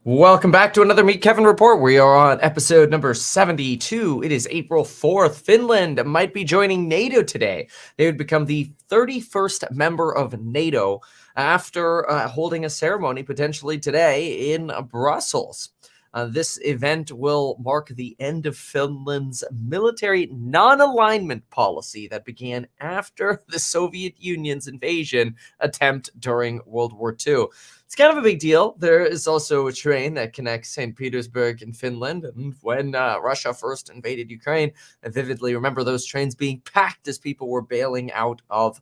Welcome back to another Meet Kevin report. We are on episode number 72. It is April 4th. Finland might be joining NATO today. They would become the 31st member of NATO after holding a ceremony potentially today in Brussels. This event will mark the end of Finland's military non-alignment policy that began after the Soviet Union's invasion attempt during World War II. It's kind of a big deal. There is also a train that connects St. Petersburg and Finland. And when Russia first invaded Ukraine, I vividly remember those trains being packed as people were bailing out of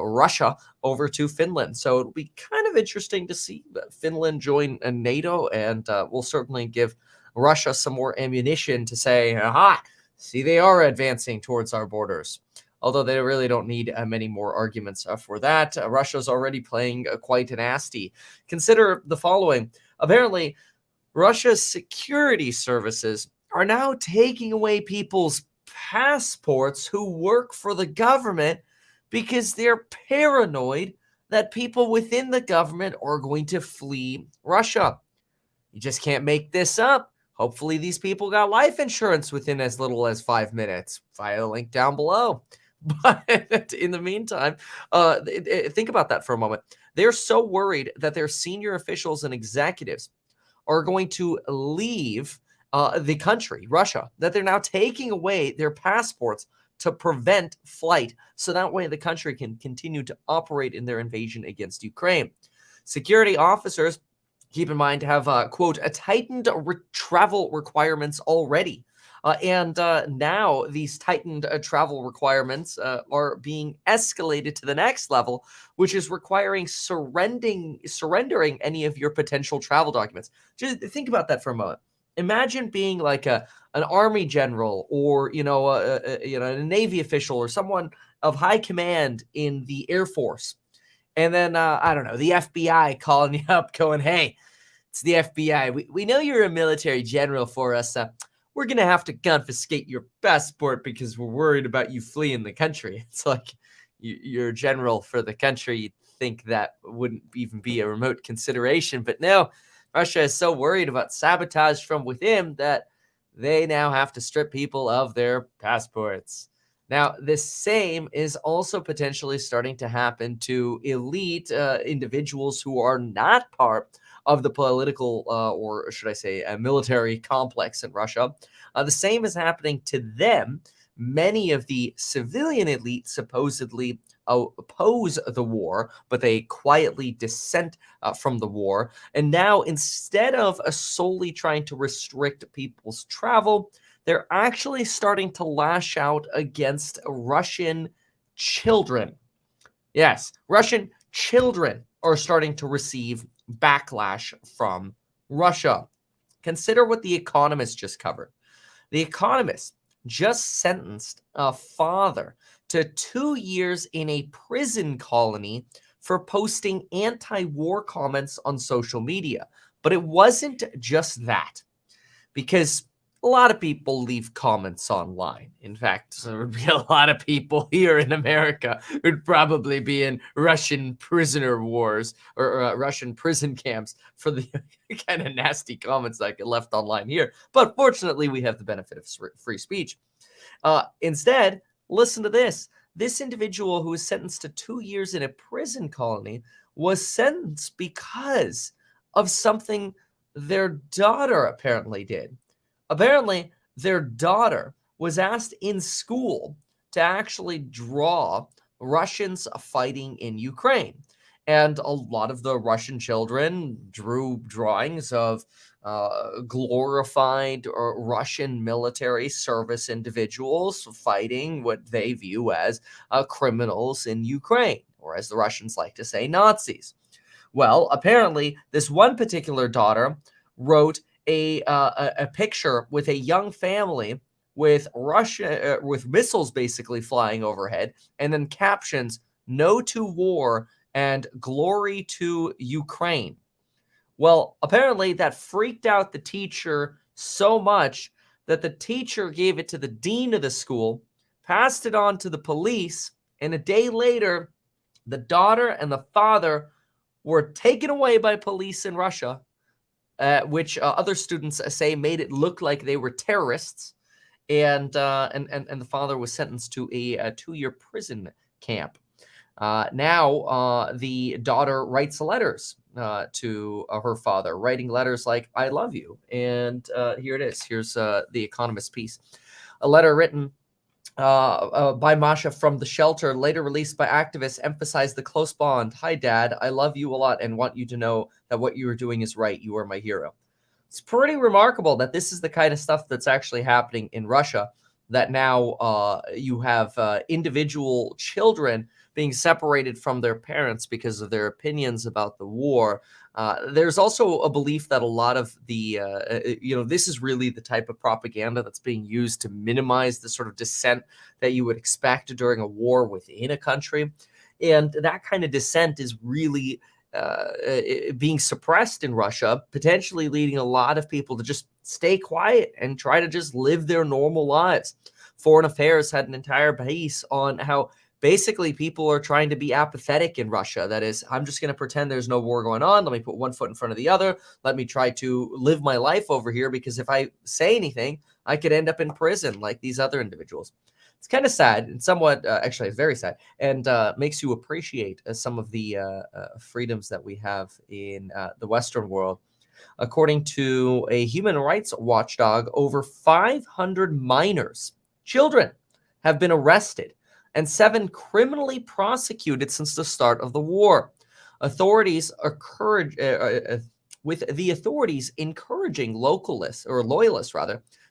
Russia over to Finland. So it'll be kind of interesting to see Finland join NATO, and we'll certainly give Russia some more ammunition to say, aha, see, they are advancing towards our borders. Although they really don't need many more arguments for that. Russia's already playing quite nasty. Consider the following. Apparently, Russia's security services are now taking away people's passports who work for the government because they're paranoid that people within the government are going to flee Russia. You just can't make this up. Hopefully, these people got life insurance within as little as 5 minutes via the link down below. But in the meantime, think about that for a moment. They're so worried that their senior officials and executives are going to leave the country, Russia, that they're now taking away their passports to prevent flight. So that way the country can continue to operate in their invasion against Ukraine. Security officers, keep in mind, have, quote, tightened travel requirements already. And now these tightened travel requirements are being escalated to the next level, which is requiring surrendering any of your potential travel documents. Just think about that for a moment. Imagine being like an army general or a Navy official or someone of high command in the Air Force, and then I don't know, the FBI calling you up, going, "Hey, it's the FBI. We know you're a military general for us. We're going to have to confiscate your passport because we're worried about you fleeing the country." It's like you're a general for the country. You'd think that wouldn't even be a remote consideration. But no, Russia is so worried about sabotage from within that they now have to strip people of their passports. Now, this same is also potentially starting to happen to elite individuals who are not part of the political, or should I say, a military complex in Russia. The same is happening to them. Many of the civilian elite supposedly oppose the war, but they quietly dissent from the war. And now, instead of solely trying to restrict people's travel, they're actually starting to lash out against Russian children. Yes, Russian children are starting to receive backlash from Russia. Consider what The Economist just covered. The Economist just sentenced a father to 2 years in a prison colony for posting anti-war comments on social media. But it wasn't just that, because a lot of people leave comments online. In fact, there would be a lot of people here in America who'd probably be in Russian prisoner wars or Russian prison camps for the kind of nasty comments that get left online here. But fortunately, we have the benefit of free speech. Instead, listen to this. This individual who was sentenced to 2 years in a prison colony was sentenced because of something their daughter apparently did. Apparently, their daughter was asked in school to actually draw Russians fighting in Ukraine. And a lot of the Russian children drew drawings of glorified Russian military service individuals fighting what they view as criminals in Ukraine, or as the Russians like to say, Nazis. Well, apparently, this one particular daughter wrote a picture with a young family with Russia with missiles basically flying overhead, and then captions "No to war" and "Glory to Ukraine." Well, apparently that freaked out the teacher so much that the teacher gave it to the dean of the school, passed it on to the police, and a day later, the daughter and the father were taken away by police in Russia which other students say made it look like they were terrorists. And the father was sentenced to a 2-year prison camp. Now the daughter writes letters to her father, writing letters like, "I love you." And here it is. Here's the Economist piece. A letter written by Masha from the shelter, later released by activists, emphasized the close bond. "Hi, Dad. I love you a lot and want you to know that what you are doing is right. You are my hero." It's pretty remarkable that this is the kind of stuff that's actually happening in Russia, that now you have individual children being separated from their parents because of their opinions about the war. There's also a belief that a lot of the, this is really the type of propaganda that's being used to minimize the sort of dissent that you would expect during a war within a country. And that kind of dissent is really being suppressed in Russia, potentially leading a lot of people to just stay quiet and try to just live their normal lives. Foreign Affairs had an entire piece on how basically people are trying to be apathetic in Russia. That is, I'm just going to pretend there's no war going on. Let me put one foot in front of the other. Let me try to live my life over here, because if I say anything, I could end up in prison like these other individuals. It's kind of sad and somewhat, actually, it's very sad, and makes you appreciate some of the freedoms that we have in the Western world. According to a human rights watchdog, over 500 minors, children, have been arrested and 7 criminally prosecuted since the start of the war. Authorities with the authorities encouraging loyalists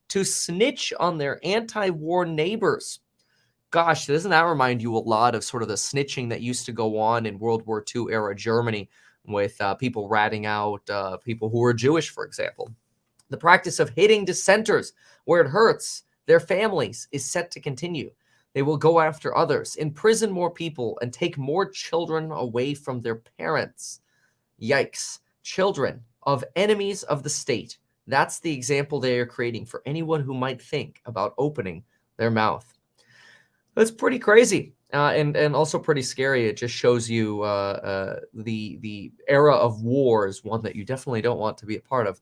to snitch on their anti-war neighbors. Gosh, doesn't that remind you a lot of sort of the snitching that used to go on in World War II era Germany, with people ratting out people who were Jewish, for example? The practice of hitting dissenters where it hurts their families is set to continue. They will go after others, imprison more people, and take more children away from their parents. Yikes. Children of enemies of the state. That's the example they are creating for anyone who might think about opening their mouth. That's pretty crazy, and also pretty scary. It just shows you the era of war is one that you definitely don't want to be a part of.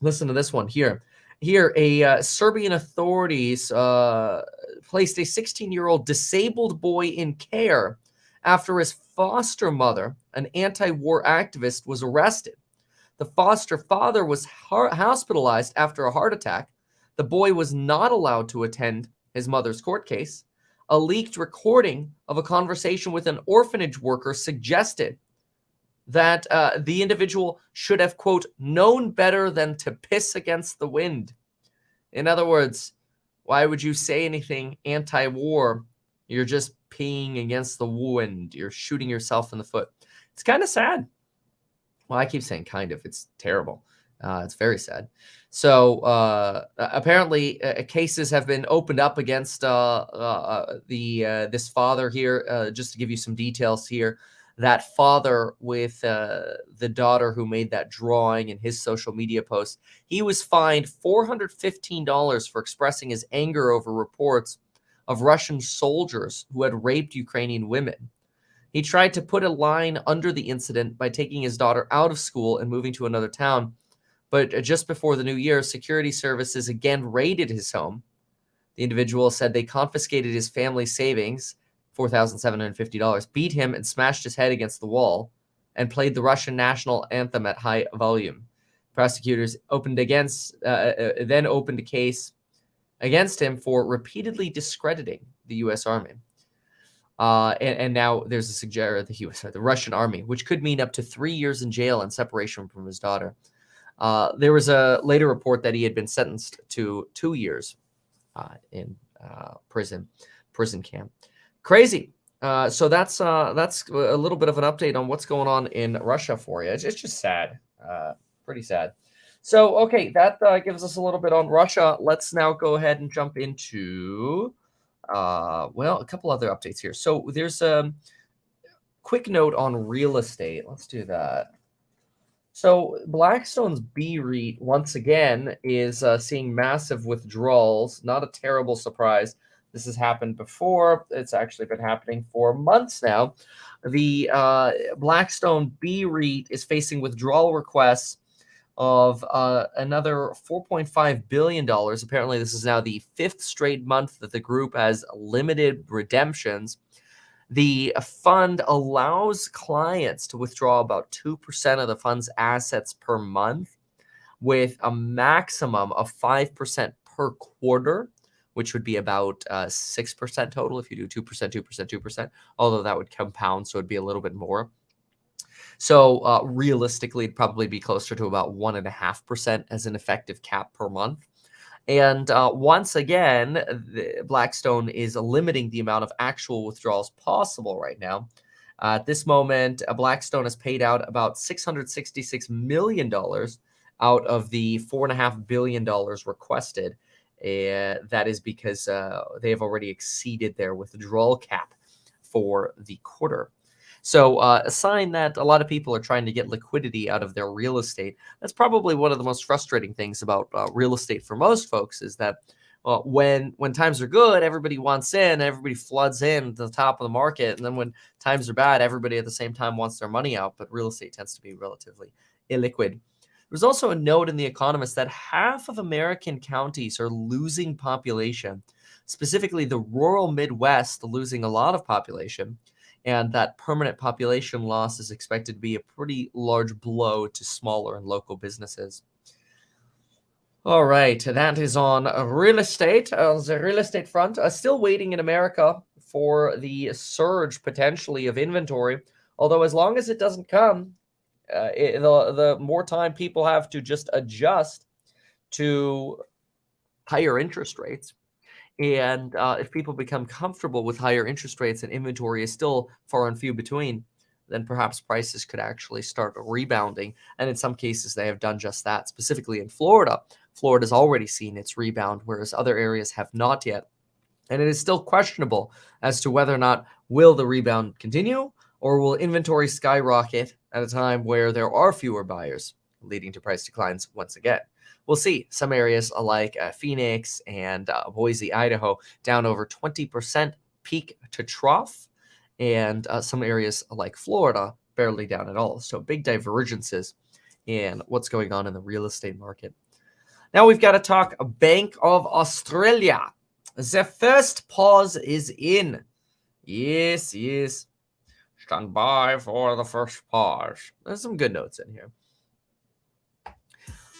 Listen to this one here. Here, Serbian authorities placed a 16-year-old disabled boy in care after his foster mother, an anti-war activist, was arrested. The foster father was hospitalized after a heart attack. The boy was not allowed to attend his mother's court case. A leaked recording of a conversation with an orphanage worker suggested that the individual should have, quote, known better than to piss against the wind. In other words, why would you say anything anti-war? You're just peeing against the wind. You're shooting yourself in the foot. It's kind of sad. Well, I keep saying kind of. It's terrible. It's very sad. So apparently cases have been opened up against this father here. Just to give you some details here, that father with the daughter who made that drawing in his social media post, he was fined $415 for expressing his anger over reports of Russian soldiers who had raped Ukrainian women. He tried to put a line under the incident by taking his daughter out of school and moving to another town. But just before the new year, security services again raided his home. The individual said they confiscated his family savings, $4,750, beat him and smashed his head against the wall, and played the Russian national anthem at high volume. Prosecutors then opened a case against him for repeatedly discrediting the U.S. Army. And now there's a suggestion the Russian Army, which could mean up to 3 years in jail and separation from his daughter. There was a later report that he had been sentenced to 2 years in prison camp. Crazy. So that's a little bit of an update on what's going on in Russia for you. It's just sad, pretty sad. So, okay, that gives us a little bit on Russia. Let's now go ahead and jump into, a couple other updates here. So there's a quick note on real estate. Let's do that. So Blackstone's B REIT, once again, is seeing massive withdrawals. Not a terrible surprise. This has happened before. It's actually been happening for months now. The Blackstone B REIT is facing withdrawal requests of another $4.5 billion. Apparently, this is now the fifth straight month that the group has limited redemptions. The fund allows clients to withdraw about 2% of the fund's assets per month, with a maximum of 5% per quarter, which would be about 6% total if you do 2%, 2%, 2%, although that would compound, so it'd be a little bit more. So realistically, it'd probably be closer to about 1.5% as an effective cap per month. And once again, Blackstone is limiting the amount of actual withdrawals possible right now. At this moment, Blackstone has paid out about $666 million out of the $4.5 billion requested. That is because they have already exceeded their withdrawal cap for the quarter. So a sign that a lot of people are trying to get liquidity out of their real estate. That's probably one of the most frustrating things about real estate for most folks, is that when times are good, everybody wants in, everybody floods in to the top of the market. And then when times are bad, everybody at the same time wants their money out. But real estate tends to be relatively illiquid. There's also a note in The Economist that half of American counties are losing population, specifically the rural Midwest losing a lot of population. And that permanent population loss is expected to be a pretty large blow to smaller and local businesses. All right, that is on real estate. The real estate front, still waiting in America for the surge potentially of inventory. Although as long as it doesn't come, the more time people have to just adjust to higher interest rates. And if people become comfortable with higher interest rates and inventory is still far and few between, then perhaps prices could actually start rebounding. And in some cases, they have done just that, specifically in Florida. Florida's already seen its rebound, whereas other areas have not yet. And it is still questionable as to whether or not will the rebound continue, or will inventory skyrocket at a time where there are fewer buyers, leading to price declines once again. We'll see. Some areas like Phoenix and Boise, Idaho, down over 20% peak to trough, and some areas like Florida barely down at all. So big divergences in what's going on in the real estate market. Now we've got to talk Bank of Australia. The first pause is in. Yes. Stand by for the first pause. There's some good notes in here.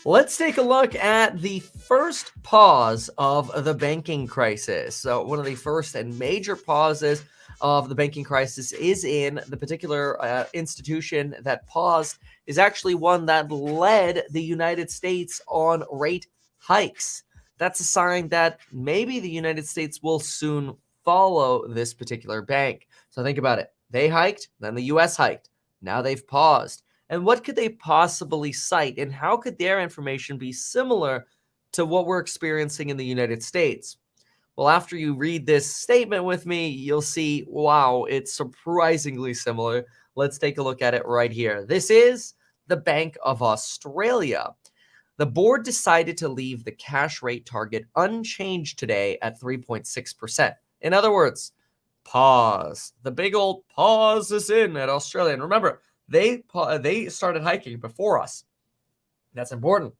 Let's take a look at the first pause of the banking crisis. So one of the first and major pauses of the banking crisis is in the particular institution that paused is actually one that led the United States on rate hikes. That's a sign that maybe the United States will soon follow this particular bank. So think about it. They hiked, then the US hiked. Now they've paused. And what could they possibly cite? And how could their information be similar to what we're experiencing in the United States? Well, after you read this statement with me, you'll see, wow, it's surprisingly similar. Let's take a look at it right here. This is the Bank of Australia. The board decided to leave the cash rate target unchanged today at 3.6%. In other words, pause. The big old pause is in at Australia. And remember, they started hiking before us. That's important.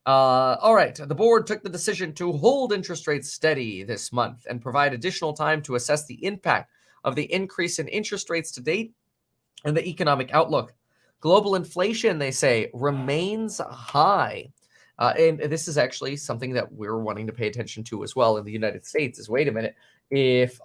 All right. The board took the decision to hold interest rates steady this month and provide additional time to assess the impact of the increase in interest rates to date and the economic outlook. Global inflation, they say, remains high. And this is actually something that we're wanting to pay attention to as well in the United States is, wait a minute, if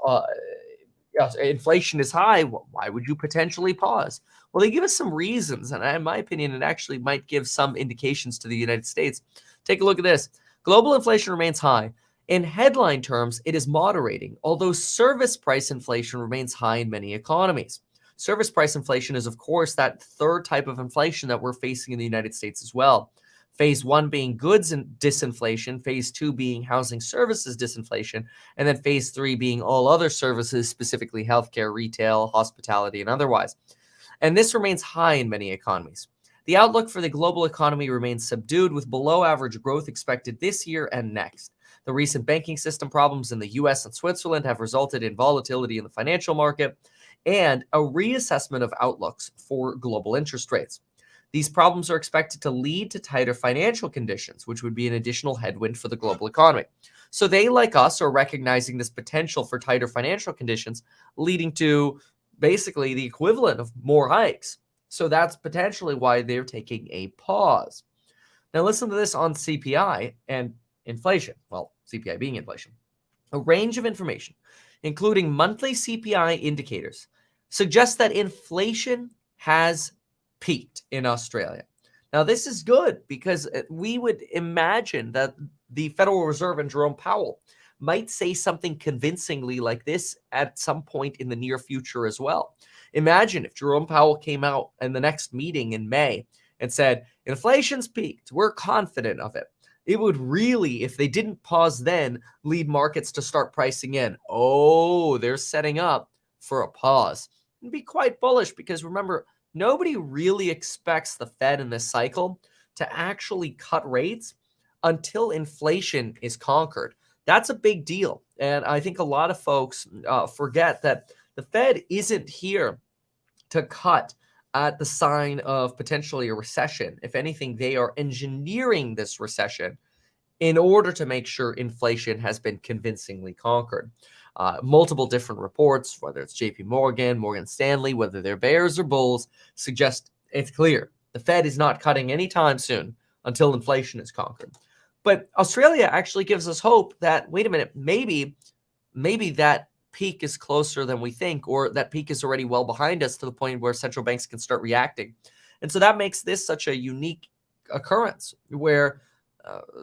inflation is high, why would you potentially pause? Well, they give us some reasons, and in my opinion, it actually might give some indications to the United States. Take a look at this. Global inflation remains high. In headline terms, it is moderating, although service price inflation remains high in many economies. Service price inflation is, of course, that third type of inflation that we're facing in the United States as well. Phase 1 being goods and disinflation, phase 2 being housing services disinflation, and then phase 3 being all other services, specifically healthcare, retail, hospitality, and otherwise. And this remains high in many economies. The outlook for the global economy remains subdued, with below average growth expected this year and next. The recent banking system problems in the US and Switzerland have resulted in volatility in the financial market and a reassessment of outlooks for global interest rates. These problems are expected to lead to tighter financial conditions, which would be an additional headwind for the global economy. So they, like us, are recognizing this potential for tighter financial conditions, leading to basically the equivalent of more hikes. So that's potentially why they're taking a pause. Now listen to this on CPI and inflation. Well, CPI being inflation. A range of information, including monthly CPI indicators, suggests that inflation has peaked in Australia. Now, this is good because we would imagine that the Federal Reserve and Jerome Powell might say something convincingly like this at some point in the near future as well. Imagine if Jerome Powell came out in the next meeting in May and said, inflation's peaked, we're confident of it. It would really, if they didn't pause then, lead markets to start pricing in. Oh, they're setting up for a pause. And be quite bullish because remember, nobody really expects the Fed in this cycle to actually cut rates until inflation is conquered. That's a big deal. And I think a lot of folks forget that the Fed isn't here to cut at the sign of potentially a recession. If anything, they are engineering this recession in order to make sure inflation has been convincingly conquered. Multiple different reports, whether it's JP Morgan, Morgan Stanley, whether they're bears or bulls, suggest it's clear. The Fed is not cutting anytime soon until inflation is conquered. But Australia actually gives us hope that, wait a minute, maybe that peak is closer than we think, or that peak is already well behind us to the point where central banks can start reacting. And so that makes this such a unique occurrence where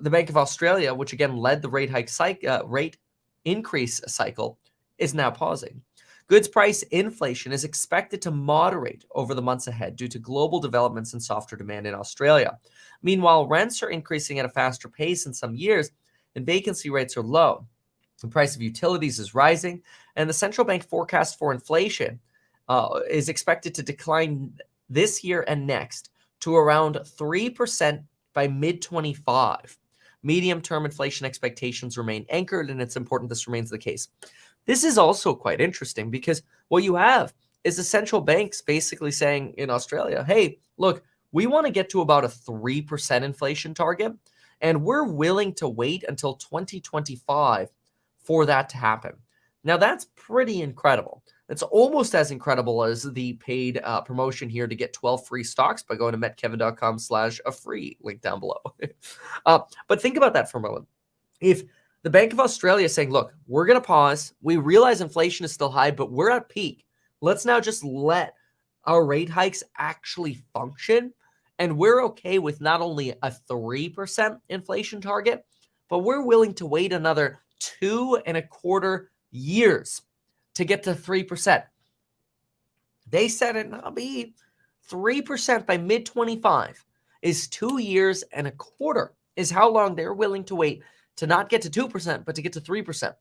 the Bank of Australia, which again led the rate increase cycle, is now pausing. Goods price inflation is expected to moderate over the months ahead due to global developments and softer demand in Australia. Meanwhile, rents are increasing at a faster pace in some years, and vacancy rates are low. The price of utilities is rising, and the central bank forecast for inflation is expected to decline this year and next to around 3% by mid-25. Medium-term inflation expectations remain anchored, and it's important this remains the case. This is also quite interesting because what you have is the central banks basically saying in Australia, hey, look, we want to get to about a 3% inflation target, and we're willing to wait until 2025 for that to happen. Now, that's pretty incredible. It's almost as incredible as the paid promotion here to get 12 free stocks by going to metkevin.com/a-free, link down below. But think about that for a moment. If the Bank of Australia is saying, look, we're going to pause. We realize inflation is still high, but we're at peak. Let's now just let our rate hikes actually function. And we're okay with not only a 3% inflation target, but we're willing to wait another 2.25 years to get to 3%. They said it'll be 3% by mid-25 is 2.25 years is how long they're willing to wait to not get to 2%, but to get to 3%.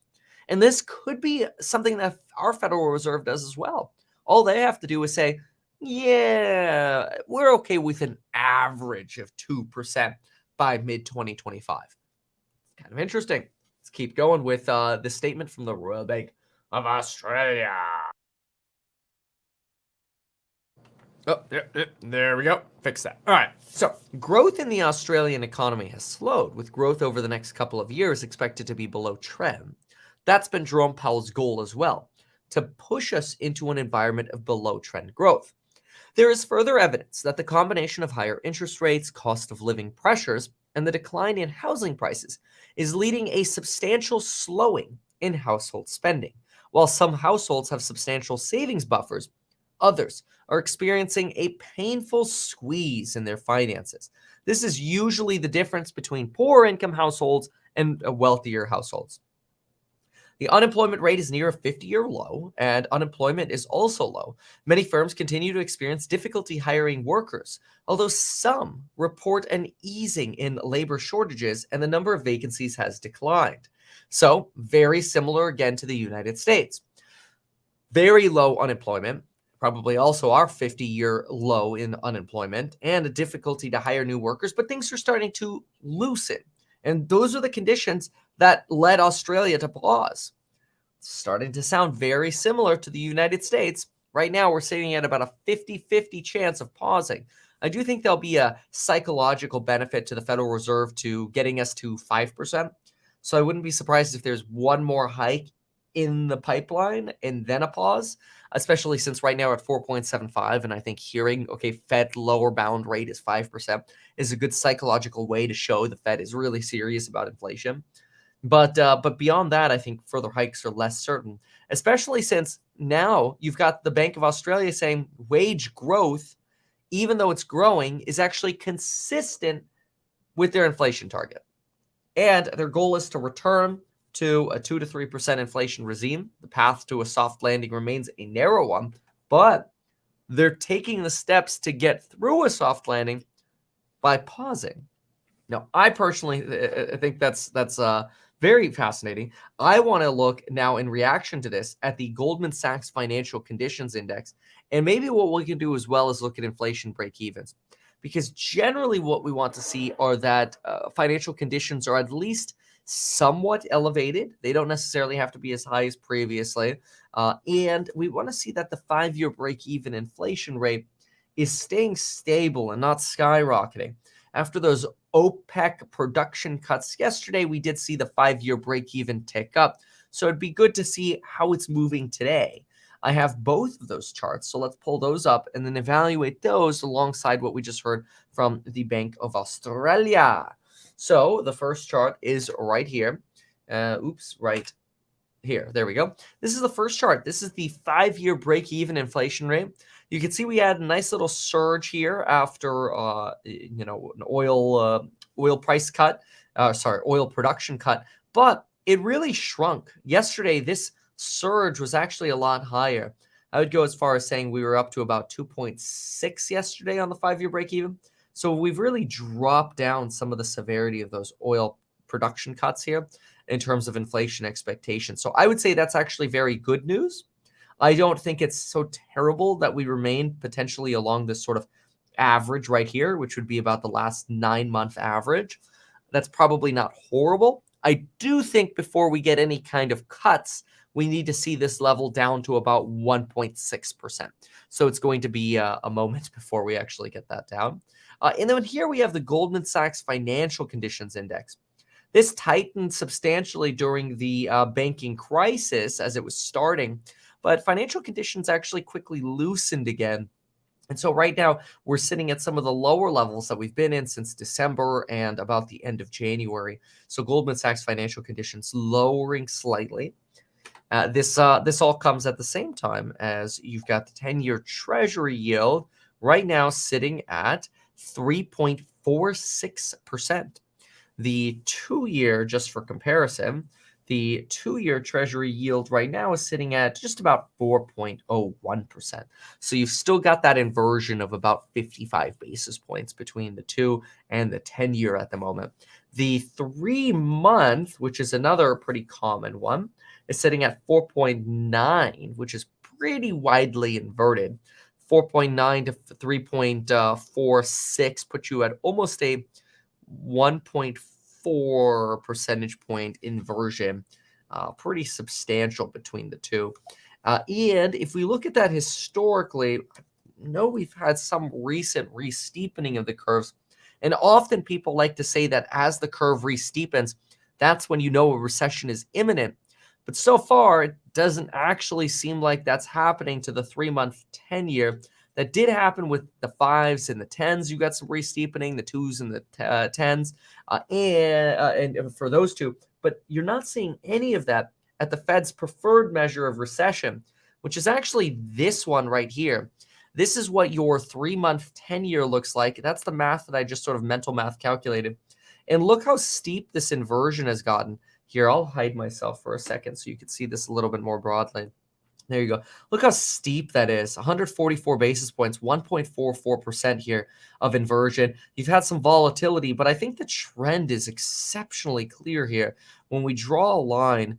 And this could be something that our Federal Reserve does as well. All they have to do is say, yeah, we're okay with an average of 2% by mid-2025. Kind of interesting. Let's keep going with the statement from the Royal Bank of Australia. Oh, there we go. Fix that. All right. So growth in the Australian economy has slowed, with growth over the next couple of years expected to be below trend. That's been Jerome Powell's goal as well, to push us into an environment of below trend growth. There is further evidence that the combination of higher interest rates, cost of living pressures, and the decline in housing prices is leading a substantial slowing in household spending. While some households have substantial savings buffers, others are experiencing a painful squeeze in their finances. This is usually the difference between poor income households and wealthier households. The unemployment rate is near a 50-year low, and unemployment is also low. Many firms continue to experience difficulty hiring workers, although some report an easing in labor shortages and the number of vacancies has declined. So, very similar again to the United States. Very low unemployment, probably also our 50-year low in unemployment, and a difficulty to hire new workers, but things are starting to loosen. And those are the conditions that led Australia to pause. It's starting to sound very similar to the United States. Right now, we're sitting at about a 50-50 chance of pausing. I do think there'll be a psychological benefit to the Federal Reserve to getting us to 5%. So I wouldn't be surprised if there's one more hike in the pipeline and then a pause, especially since right now we're at 4.75. And I think hearing, okay, Fed lower bound rate is 5% is a good psychological way to show the Fed is really serious about inflation. But beyond that, I think further hikes are less certain, especially since now you've got the Bank of Australia saying wage growth, even though it's growing, is actually consistent with their inflation target. And their goal is to return to a 2 to 3% inflation regime. The path to a soft landing remains a narrow one, but they're taking the steps to get through a soft landing by pausing. Now, I personally I think that's very fascinating. I want to look now in reaction to this at the Goldman Sachs Financial Conditions Index, and maybe what we can do as well is look at inflation break-evens, because generally what we want to see are that financial conditions are at least somewhat elevated. They don't necessarily have to be as high as previously, and we want to see that the 5-year break-even inflation rate is staying stable and not skyrocketing. After those OPEC production cuts yesterday, we did see the 5-year break-even tick up. So it'd be good to see how it's moving today. I have both of those charts, so let's pull those up and then evaluate those alongside what we just heard from the Bank of Australia. So the first chart is right here. Right here. There we go. This is the first chart. This is the 5-year break-even inflation rate. You can see we had a nice little surge here after, an oil price cut, oil production cut, but it really shrunk. Yesterday, this surge was actually a lot higher. I would go as far as saying we were up to about 2.6 yesterday on the 5-year break even. So we've really dropped down some of the severity of those oil production cuts here in terms of inflation expectations. So I would say that's actually very good news. I don't think it's so terrible that we remain potentially along this sort of average right here, which would be about the last 9-month average. That's probably not horrible. I do think before we get any kind of cuts, we need to see this level down to about 1.6%. So it's going to be a moment before we actually get that down. And then here we have the Goldman Sachs Financial Conditions Index. This tightened substantially during the banking crisis as it was starting, but financial conditions actually quickly loosened again. And so right now we're sitting at some of the lower levels that we've been in since December and about the end of January. So Goldman Sachs financial conditions lowering slightly. This all comes at the same time as you've got the 10-year Treasury yield right now sitting at 3.46%. The 2-year, just for comparison, the 2-year Treasury yield right now is sitting at just about 4.01%. So you've still got that inversion of about 55 basis points between the 2 and the 10-year at the moment. The 3-month, which is another pretty common one, is sitting at 4.9, which is pretty widely inverted. 4.9 to 3.46 puts you at almost a 1.4 percentage point inversion, pretty substantial between the two. And if we look at that historically, I know we've had some recent re-steepening of the curves. And often people like to say that as the curve re-steepens, that's when you know a recession is imminent. But so far, it doesn't actually seem like that's happening to the 3-month 10-year. That did happen with the 5s and the 10s. You got some re-steepening, the 2s and the 10s, and for those two. But you're not seeing any of that at the Fed's preferred measure of recession, which is actually this one right here. This is what your 3-month 10-year looks like. That's the math that I just sort of mental math calculated. And look how steep this inversion has gotten. Here, I'll hide myself for a second so you can see this a little bit more broadly. There you go. Look how steep that is. 144 basis points, 1.44% here of inversion. You've had some volatility, but I think the trend is exceptionally clear here. When we draw a line,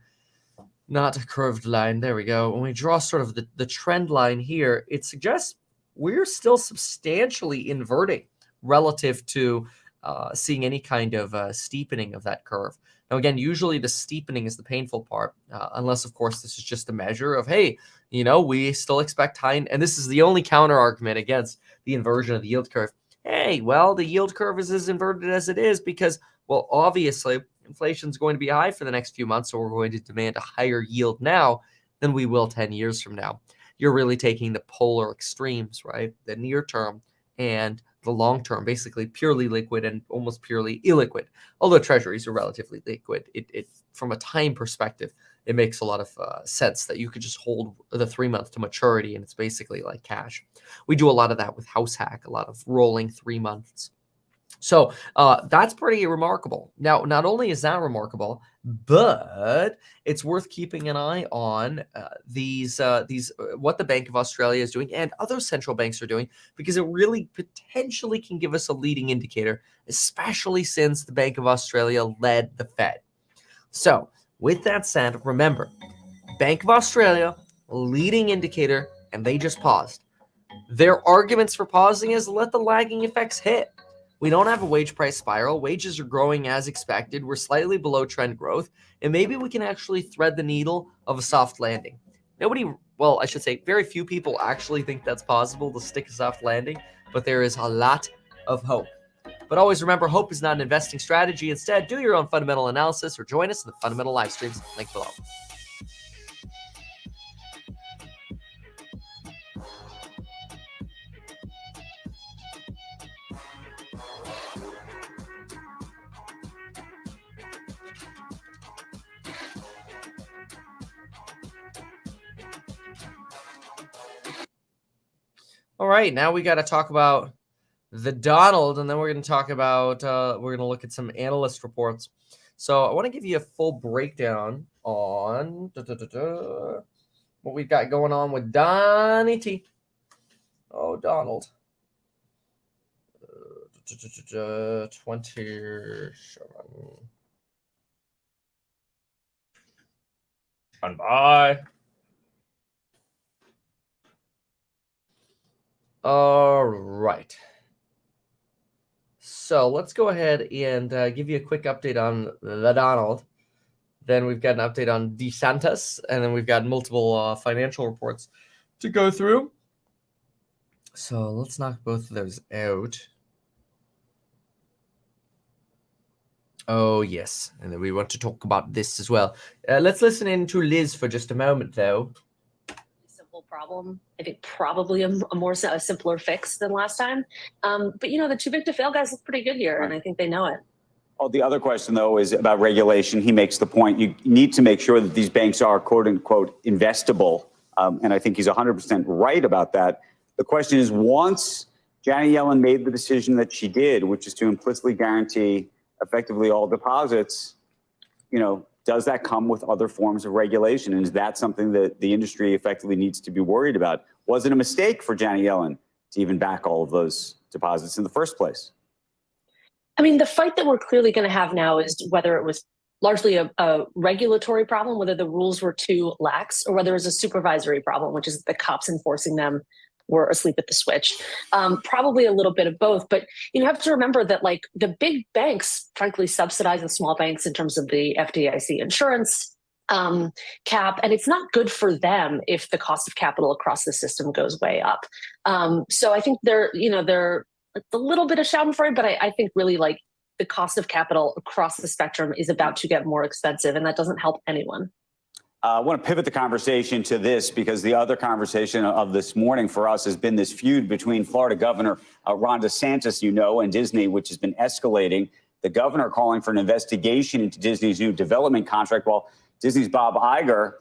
not a curved line, there we go. When we draw sort of the trend line here, it suggests we're still substantially inverting relative to seeing any kind of steepening of that curve. Now, again, usually the steepening is the painful part, unless, of course, this is just a measure of, hey, we still expect high, and this is the only counter argument against the inversion of the yield curve. hey, well, the yield curve is as inverted as it is because, well, obviously inflation is going to be high for the next few months, so we're going to demand a higher yield now than we will 10 years from now. You're really taking the polar extremes, right? The near term and the long term, basically purely liquid and almost purely illiquid. Although treasuries are relatively liquid, it from a time perspective, it makes a lot of sense that you could just hold the 3 month to maturity and it's basically like cash. We do a lot of that with House Hack, a lot of rolling 3 months. So that's pretty remarkable. Now, not only is that remarkable, but it's worth keeping an eye on these what the Bank of Australia is doing and other central banks are doing, because it really potentially can give us a leading indicator, especially since the Bank of Australia led the Fed. So with that said, remember, Bank of Australia, leading indicator, and they just paused. Their arguments for pausing is let the lagging effects hit. We don't have a wage price spiral. Wages are growing as expected. We're slightly below trend growth. And maybe we can actually thread the needle of a soft landing. I should say very few people actually think that's possible to stick a soft landing, but there is a lot of hope. But always remember, hope is not an investing strategy. Instead, do your own fundamental analysis or join us in the fundamental live streams. Link below. All right, now we got to talk about the Donald, and then we're going to talk about, we're going to look at some analyst reports. So I want to give you a full breakdown on what we've got going on with Donnie T. Oh, Donald. 27. And bye. All right. So let's go ahead and give you a quick update on the Donald. Then we've got an update on DeSantis, and then we've got multiple financial reports to go through. So let's knock both of those out. Oh, yes. And then we want to talk about this as well. Let's listen in to Liz for just a moment, though. Simple problem. I think probably a simpler fix than last time. But, the too big to fail guys look pretty good here, and I think they know it. Well, the other question, though, is about regulation. He makes the point you need to make sure that these banks are, quote unquote, investable. And I think he's 100% right about that. The question is, once Janet Yellen made the decision that she did, which is to implicitly guarantee effectively all deposits, does that come with other forms of regulation? And is that something that the industry effectively needs to be worried about? Was it a mistake for Janet Yellen to even back all of those deposits in the first place? I mean, the fight that we're clearly going to have now is whether it was largely a regulatory problem, whether the rules were too lax, or whether it was a supervisory problem, which is the cops enforcing them were asleep at the switch. Probably a little bit of both, but you have to remember that the big banks, frankly, subsidize the small banks in terms of the FDIC insurance cap, and it's not good for them if the cost of capital across the system goes way up. So I think they're a little bit of schadenfreude, but I think really the cost of capital across the spectrum is about to get more expensive, and that doesn't help anyone. I want to pivot the conversation to this because the other conversation of this morning for us has been this feud between Florida Governor Ron DeSantis, and Disney, which has been escalating. The governor calling for an investigation into Disney's new development contract, while Disney's Bob Iger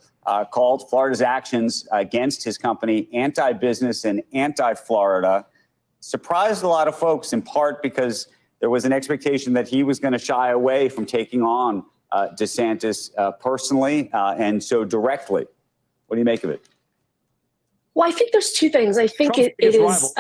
called Florida's actions against his company anti-business and anti-Florida. Surprised a lot of folks, in part because there was an expectation that he was going to shy away from taking on DeSantis personally and so directly. What do you make of it? Well, I think there's two things. I think it is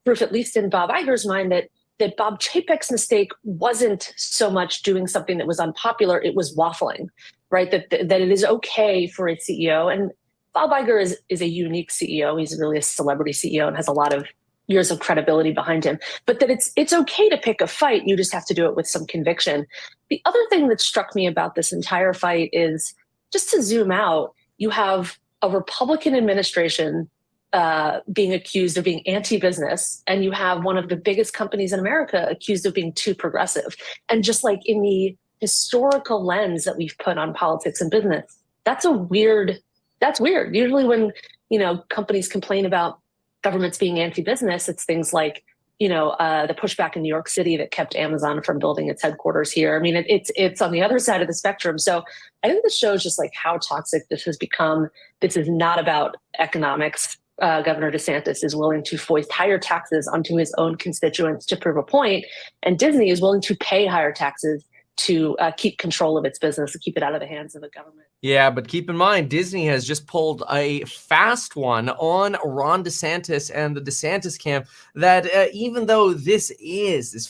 proof, at least in Bob Iger's mind, that Bob Chapek's mistake wasn't so much doing something that was unpopular, it was waffling, right? That it is okay for a CEO. And Bob Iger is a unique CEO. He's really a celebrity CEO and has a lot of years of credibility behind him, but that it's okay to pick a fight. You just have to do it with some conviction. The other thing that struck me about this entire fight is, just to zoom out, you have a Republican administration being accused of being anti-business, and you have one of the biggest companies in America accused of being too progressive. And just like in the historical lens that we've put on politics and business, that's weird. Usually when, companies complain about governments being anti-business, it's things like, the pushback in New York City that kept Amazon from building its headquarters here. I mean, it's on the other side of the spectrum. So I think this shows just like how toxic this has become. This is not about economics. Governor DeSantis is willing to foist higher taxes onto his own constituents to prove a point, and Disney is willing to pay higher taxes to keep control of its business, to keep it out of the hands of the government. Yeah, but keep in mind, Disney has just pulled a fast one on Ron DeSantis and the DeSantis camp that even though this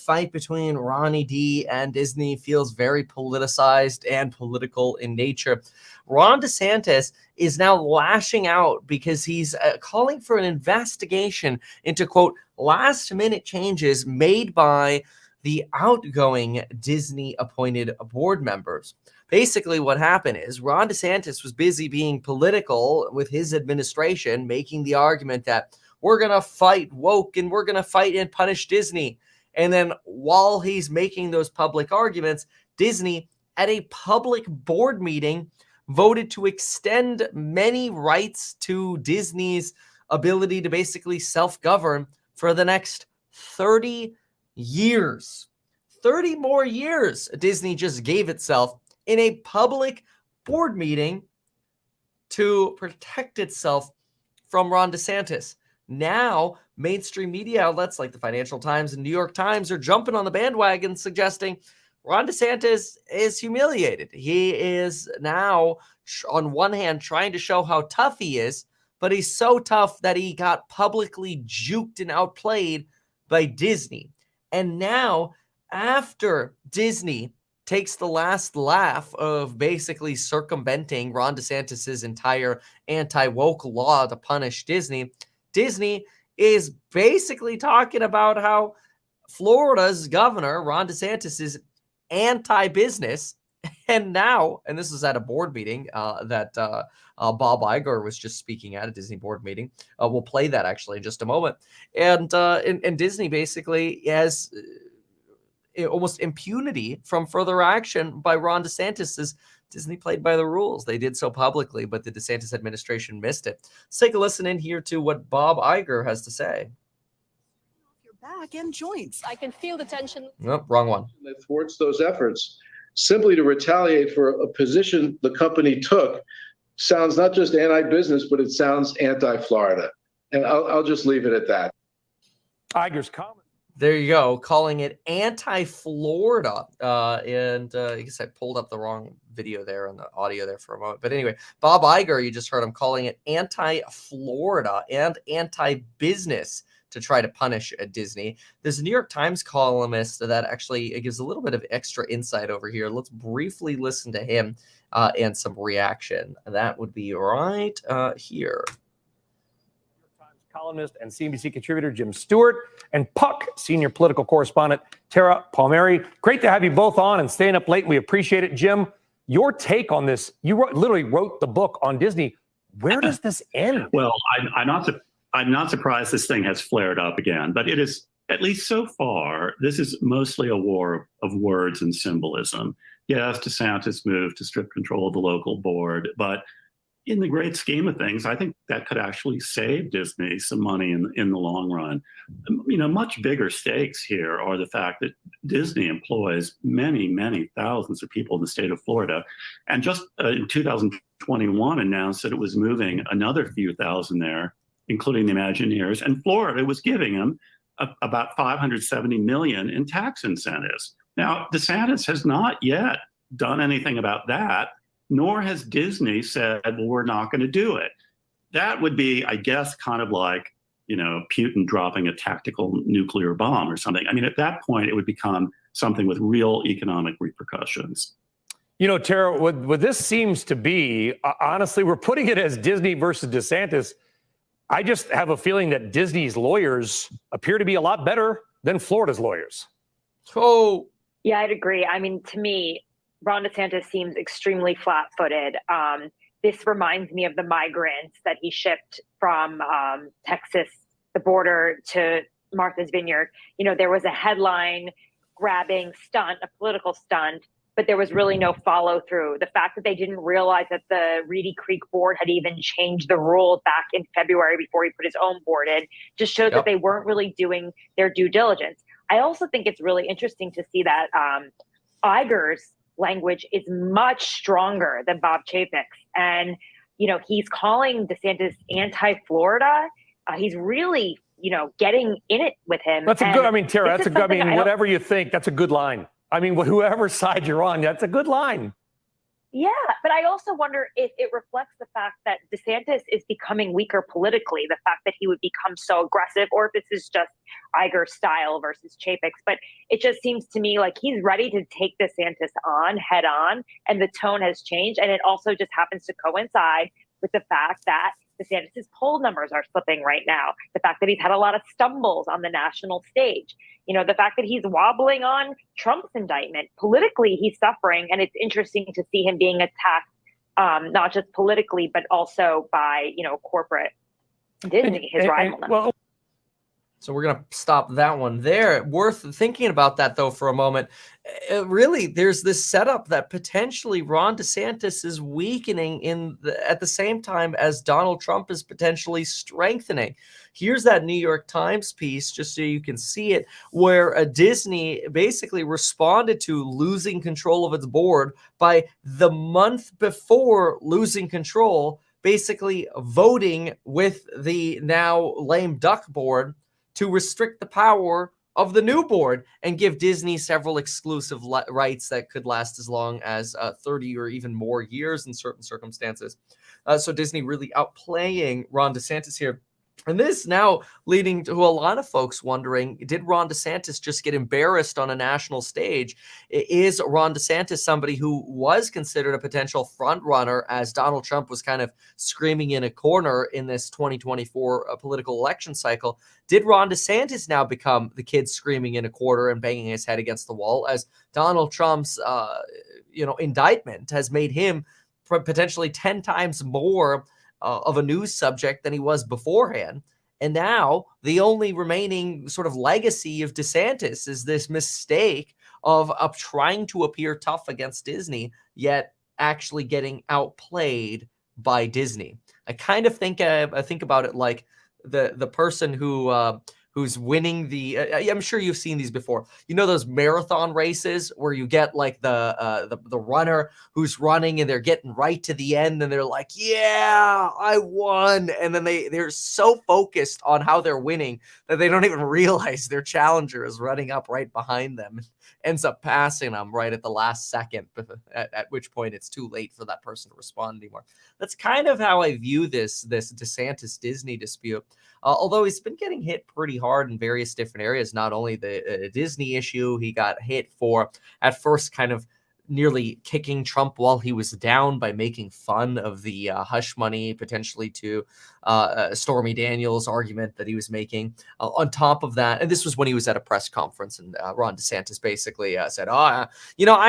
fight between Ronnie D and Disney feels very politicized and political in nature, Ron DeSantis is now lashing out because he's calling for an investigation into, quote, last-minute changes made by the outgoing Disney-appointed board members. Basically, what happened is Ron DeSantis was busy being political with his administration, making the argument that we're going to fight woke and we're going to fight and punish Disney. And then while he's making those public arguments, Disney, at a public board meeting, voted to extend many rights to Disney's ability to basically self-govern for the next 30 years. 30 more years Disney just gave itself in a public board meeting to protect itself from Ron DeSantis. Now, mainstream media outlets like the Financial Times and New York Times are jumping on the bandwagon, suggesting Ron DeSantis is humiliated. He is now, on one hand, trying to show how tough he is, but he's so tough that he got publicly juked and outplayed by Disney. And now, after Disney takes the last laugh of basically circumventing Ron DeSantis's entire anti-woke law to punish Disney, Disney is basically talking about how Florida's governor, Ron DeSantis, is anti-business. And now, and this is at a board meeting that Bob Iger was just speaking at, a Disney board meeting. We'll play that actually in just a moment. And Disney basically has almost impunity from further action by Ron DeSantis, as Disney played by the rules. They did so publicly, but the DeSantis administration missed it. Let's take a listen in here to what Bob Iger has to say. Your back and joints. I can feel the tension. Nope, wrong one. That thwarts those efforts. Simply to retaliate for a position the company took sounds not just anti-business, but it sounds anti-Florida. And I'll just leave it at that. Iger's comment. There you go, calling it anti-Florida. And I guess I pulled up the wrong video there and the audio there for a moment. But anyway, Bob Iger, you just heard him calling it anti-Florida and anti-business to try to punish Disney. There's a New York Times columnist that actually gives a little bit of extra insight over here. Let's briefly listen to him and some reaction. That would be right here. Columnist and CNBC contributor Jim Stewart, and Puck senior political correspondent Tara Palmieri. Great to have you both on and staying up late. We appreciate it. Jim, your take on this, literally wrote the book on Disney. Where does this end? Well, I'm not surprised this thing has flared up again, but it is, at least so far, this is mostly a war of words and symbolism. Yes, DeSantis moved to strip control of the local board, but in the great scheme of things, I think that could actually save Disney some money in the long run. Much bigger stakes here are the fact that Disney employs many, many thousands of people in the state of Florida, and just in 2021 announced that it was moving another few thousand there, including the Imagineers, and Florida was giving them about $570 million in tax incentives. Now, DeSantis has not yet done anything about that, nor has Disney said, well, we're not going to do it. That would be, I guess, kind of like, Putin dropping a tactical nuclear bomb or something. I mean, at that point, it would become something with real economic repercussions. Tara, what this seems to be, honestly, we're putting it as Disney versus DeSantis. I just have a feeling that Disney's lawyers appear to be a lot better than Florida's lawyers. Oh, yeah, I'd agree. I mean, to me, Ron DeSantis seems extremely flat-footed. this reminds me of the migrants that he shipped from Texas, the border, to Martha's Vineyard. You know, there was a headline grabbing stunt, a political stunt, but there was really no follow through. The fact that they didn't realize that the Reedy Creek board had even changed the rule back in February before he put his own board in just showed that they weren't really doing their due diligence. I also think it's really interesting to see that Iger's language is much stronger than Bob Chapek's. And, you know, he's calling DeSantis anti-Florida. He's really, you know, getting in it with him. That's a good, I mean, Tara, that's a good, I mean, whatever you think, that's a good line. I mean, whoever side you're on, that's a good line. Yeah, but I also wonder if it reflects the fact that DeSantis is becoming weaker politically, the fact that he would become so aggressive, or if this is just Iger's style versus Chapek's. But it just seems to me like he's ready to take DeSantis on head on, and the tone has changed. And it also just happens to coincide with the fact that DeSantis' poll numbers are slipping right now, the fact that he's had a lot of stumbles on the national stage, you know, the fact that he's wobbling on Trump's indictment. Politically, he's suffering, and it's interesting to see him being attacked, not just politically, but also by, you know, corporate Disney, his rival. Well, so we're going to stop that one there. Worth thinking about that, though, for a moment. Really, there's this setup that potentially Ron DeSantis is weakening at the same time as Donald Trump is potentially strengthening. Here's that New York Times piece, just so you can see it, where Disney basically responded to losing control of its board by the month before losing control, basically voting with the now lame duck board to restrict the power of the new board and give Disney several exclusive rights that could last as long as 30 or even more years in certain circumstances. So Disney really outplaying Ron DeSantis here. And this now leading to a lot of folks wondering, did Ron DeSantis just get embarrassed on a national stage? Is Ron DeSantis somebody who was considered a potential front runner as Donald Trump was kind of screaming in a corner in this 2024 political election cycle? Did Ron DeSantis now become the kid screaming in a corner and banging his head against the wall as Donald Trump's indictment has made him potentially 10 times more of a news subject than he was beforehand? And now the only remaining sort of legacy of DeSantis is this mistake of trying to appear tough against Disney, yet actually getting outplayed by Disney. I kind of think I think about it like the person who's winning the I'm sure you've seen these before. You know those marathon races where you get like the runner who's running and they're getting right to the end and they're like, yeah, I won. And then they're so focused on how they're winning that they don't even realize their challenger is running up right behind them, ends up passing them right at the last second, at which point it's too late for that person to respond anymore. That's kind of how I view this DeSantis Disney dispute. Although he's been getting hit pretty hard in various different areas, not only the Disney issue, he got hit for at first kind of nearly kicking Trump while he was down by making fun of the hush money potentially to Stormy Daniels argument that he was making. On top of that, and this was when he was at a press conference, and Ron DeSantis basically said, I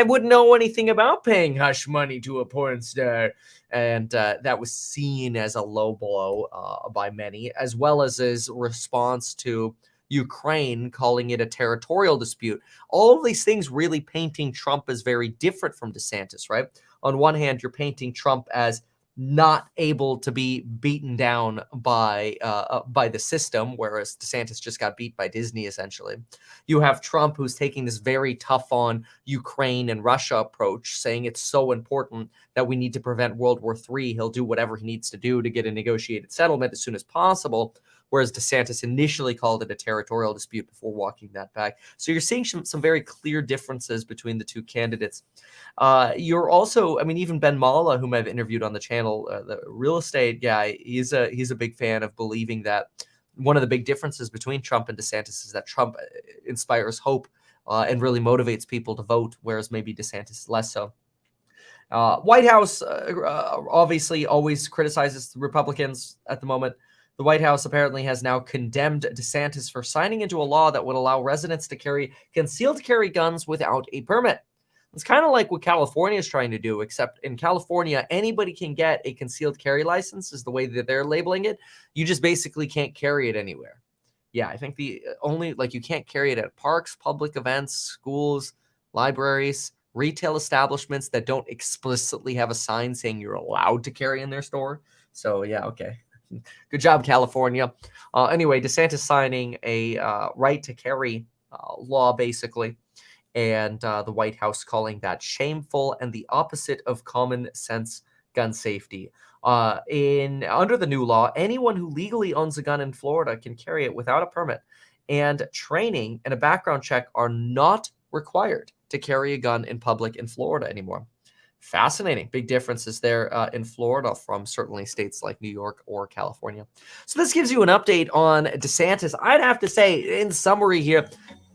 wouldn't know anything about paying hush money to a porn star. And that was seen as a low blow by many, as well as his response to Ukraine, calling it a territorial dispute. All of these things really painting Trump as very different from DeSantis, right? On one hand, you're painting Trump as not able to be beaten down by the system, whereas DeSantis just got beat by Disney, essentially. You have Trump, who's taking this very tough on Ukraine and Russia approach, saying it's so important that we need to prevent World War III. He'll do whatever he needs to do to get a negotiated settlement as soon as possible, whereas DeSantis initially called it a territorial dispute before walking that back. So you're seeing some very clear differences between the two candidates. You're also, even Ben Malla, whom I've interviewed on the channel, the real estate guy, he's a big fan of believing that one of the big differences between Trump and DeSantis is that Trump inspires hope and really motivates people to vote, whereas maybe DeSantis less so. White House obviously always criticizes the Republicans at the moment. The White House apparently has now condemned DeSantis for signing into a law that would allow residents to carry concealed carry guns without a permit. It's kind of like what California is trying to do, except in California, anybody can get a concealed carry license is the way that they're labeling it. You just basically can't carry it anywhere. Yeah, I think the only, like, you can't carry it at parks, public events, schools, libraries, retail establishments that don't explicitly have a sign saying you're allowed to carry in their store. So yeah, okay. Good job, California. Anyway, DeSantis signing a right to carry law, basically, and the White House calling that shameful and the opposite of common sense gun safety. Under the new law, anyone who legally owns a gun in Florida can carry it without a permit, and training and a background check are not required to carry a gun in public in Florida anymore. Fascinating. Big differences there in Florida from certainly states like New York or California. So this gives you an update on DeSantis. I'd have to say, in summary here,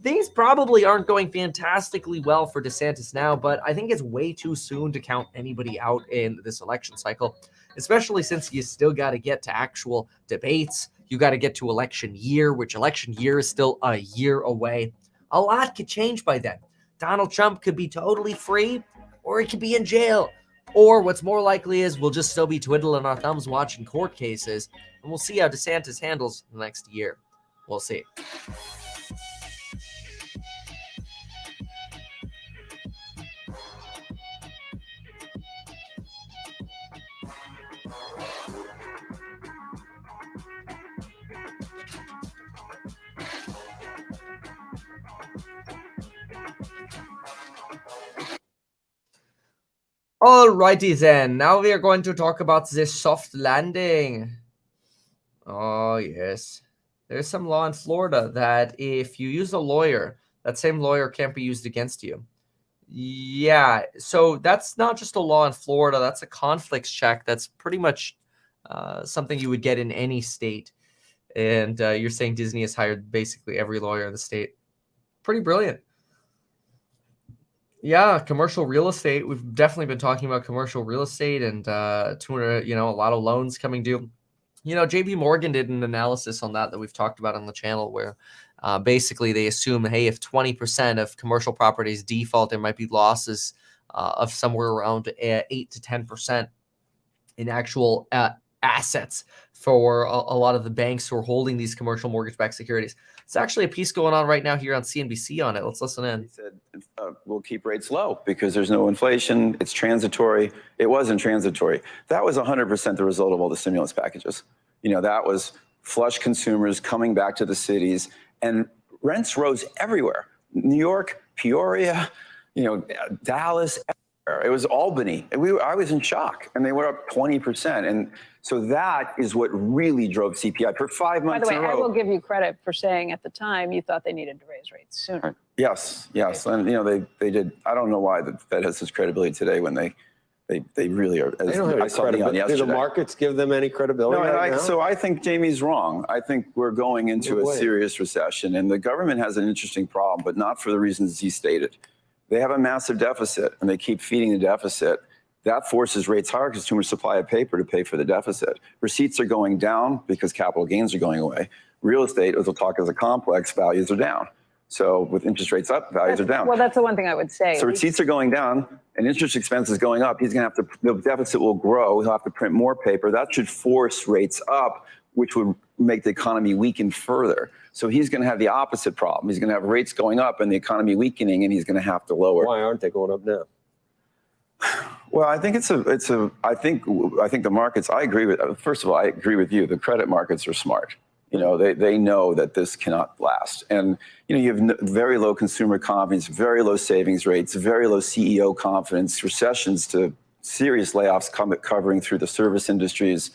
things probably aren't going fantastically well for DeSantis now, but I think it's way too soon to count anybody out in this election cycle, especially since you still got to get to actual debates. You got to get to election year, which election year is still a year away. A lot could change by then. Donald Trump could be totally free, or he could be in jail. Or what's more likely is we'll just still be twiddling our thumbs watching court cases, and we'll see how DeSantis handles the next year. We'll see. Alrighty then, now we are going to talk about the soft landing. Oh yes, there's some law in Florida that if you use a lawyer, that same lawyer can't be used against you. Yeah, so that's not just a law in Florida, that's a conflicts check. That's pretty much something you would get in any state. And you're saying Disney has hired basically every lawyer in the state. Pretty brilliant. Yeah, commercial real estate. We've definitely been talking about commercial real estate and a lot of loans coming due. JP Morgan did an analysis on that we've talked about on the channel where basically they assume, hey, if 20% of commercial properties default, there might be losses of somewhere around 8 to 10% in actual assets for a lot of the banks who are holding these commercial mortgage-backed securities. It's actually a piece going on right now here on CNBC on it. Let's listen in. He said, we'll keep rates low because there's no inflation. It's transitory. It wasn't transitory. That was 100% the result of all the stimulus packages. That was flush consumers coming back to the cities, and rents rose everywhere. New York, Peoria, Dallas, everywhere. It was Albany. I was in shock, and they were up 20%. And so that is what really drove CPI for 5 months in a row. By the way, I will give you credit for saying at the time you thought they needed to raise rates sooner. Yes. And they did. I don't know why the Fed has such credibility today when they really are. They don't have any credibility. Do the markets give them any credibility? No, so I think Jamie's wrong. I think we're going into a serious recession, and the government has an interesting problem, but not for the reasons he stated. They have a massive deficit, and they keep feeding the deficit. That forces rates higher because too much supply of paper to pay for the deficit. Receipts are going down because capital gains are going away. Real estate, as we'll talk as a complex, values are down. So with interest rates up, values are down. Well, that's the one thing I would say. So receipts are going down and interest expense is going up. He's going to have to, the deficit will grow. He'll have to print more paper. That should force rates up, which would make the economy weaken further. So he's going to have the opposite problem. He's going to have rates going up and the economy weakening, and he's going to have to lower. Why aren't they going up now? Well, I think I think the markets, I agree with, first of all, I agree with you. The credit markets are smart. They know that this cannot last. And, you have very low consumer confidence, very low savings rates, very low CEO confidence, recessions to serious layoffs covering through the service industries.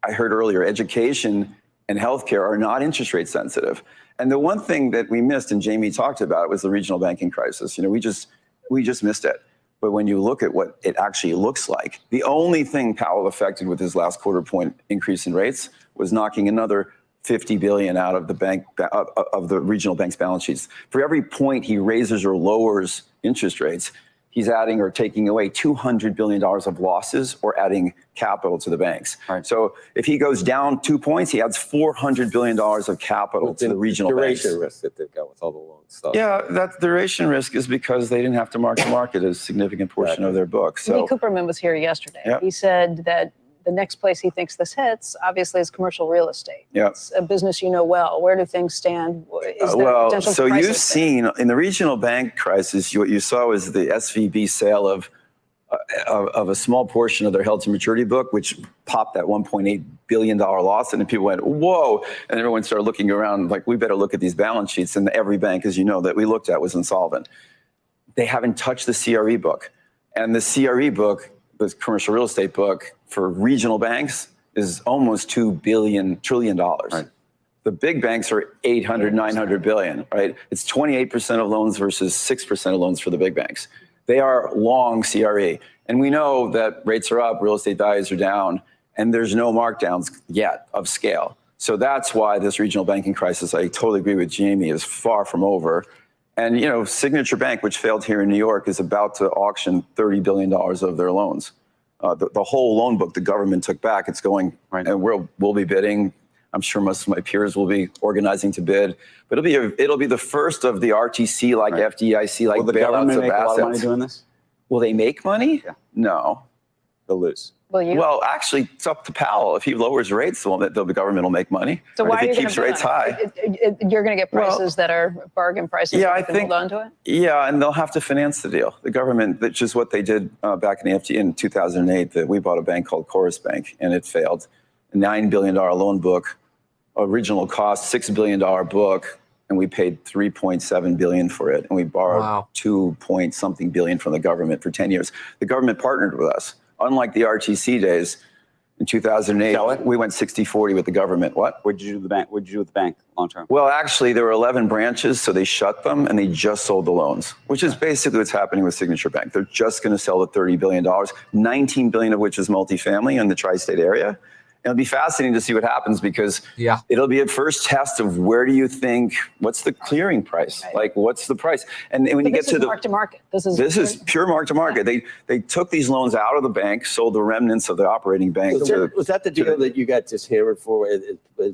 I heard earlier, education and healthcare are not interest rate sensitive. And the one thing that we missed, and Jamie talked about, was the regional banking crisis. We just missed it. But when you look at what it actually looks like, the only thing Powell affected with his last quarter point increase in rates was knocking another $50 billion out of the bank of the regional bank's balance sheets. For every point he raises or lowers interest rates, he's adding or taking away $200 billion of losses or adding capital to the banks. Right. So if he goes down 2 points, he adds $400 billion of capital to the regional duration banks. risk that they've got with all the long stuff. Yeah, that duration risk is because they didn't have to mark to market a significant portion of their book. Lee So Cooperman was here yesterday. Yep. He said that the next place he thinks this hits, obviously, is commercial real estate. Yep. It's a business you know well. Where do things stand? Is there well, potential so crisis you've there? seen in the regional bank crisis, what you saw was the SVB sale of a small portion of their held to maturity book, which popped that $1.8 billion loss. And then people went, whoa. And everyone started looking around like, we better look at these balance sheets. And every bank, as you know, that we looked at was insolvent. They haven't touched the CRE book. And the CRE book, the commercial real estate book for regional banks, is almost $2 trillion. Right. The big banks are 800, 900 billion, right? It's 28% of loans versus 6% of loans for the big banks. They are long CRE. And we know that rates are up, real estate values are down, and there's no markdowns yet of scale. So that's why this regional banking crisis, I totally agree with Jamie, is far from over. And, you know, Signature Bank, which failed here in New York, is about to auction $30 billion of their loans. The whole loan book the government took back, it's going, Right. and we'll be bidding. I'm sure most of my peers will be organizing to bid, but it'll be the first of the RTC, like Right. FDIC, like Will the bailouts government of make a lot of money assets. doing this? Will they make money? Yeah. No. They'll lose. Well, actually, it's up to Powell. If he lowers rates, the government will make money. So why if are he you keeps gonna rates bid on high, it? You're going to get prices that are bargain prices. Yeah, and I you can think- hold on to it. yeah, and they'll have to finance the deal. The government, which is what they did back in the FT in 2008. That we bought a bank called Chorus Bank, and it failed. A $9 billion loan book, original cost $6 billion book, and we paid $3.7 billion for it, and we borrowed Wow. 2 point something billion from the government for 10 years. The government partnered with us, unlike the RTC days. In 2008, Sell it? we went 60-40 with the government. What? What did you do with the bank? What did you do with the bank long term? Well, actually, there were 11 branches, so they shut them and they just sold the loans, which is basically what's happening with Signature Bank. They're just going to sell the $30 billion, $19 billion of which is multifamily in the tri-state area. And it'll be fascinating to see what happens because Yeah. it'll be a first test of where do you think, what's the clearing price? Right. Like, what's the price? And when But you get this to is the mark to market. This is pure mark to market. They took these loans out of the bank, sold the remnants of the operating bank. Was that the deal that you got just hammered for as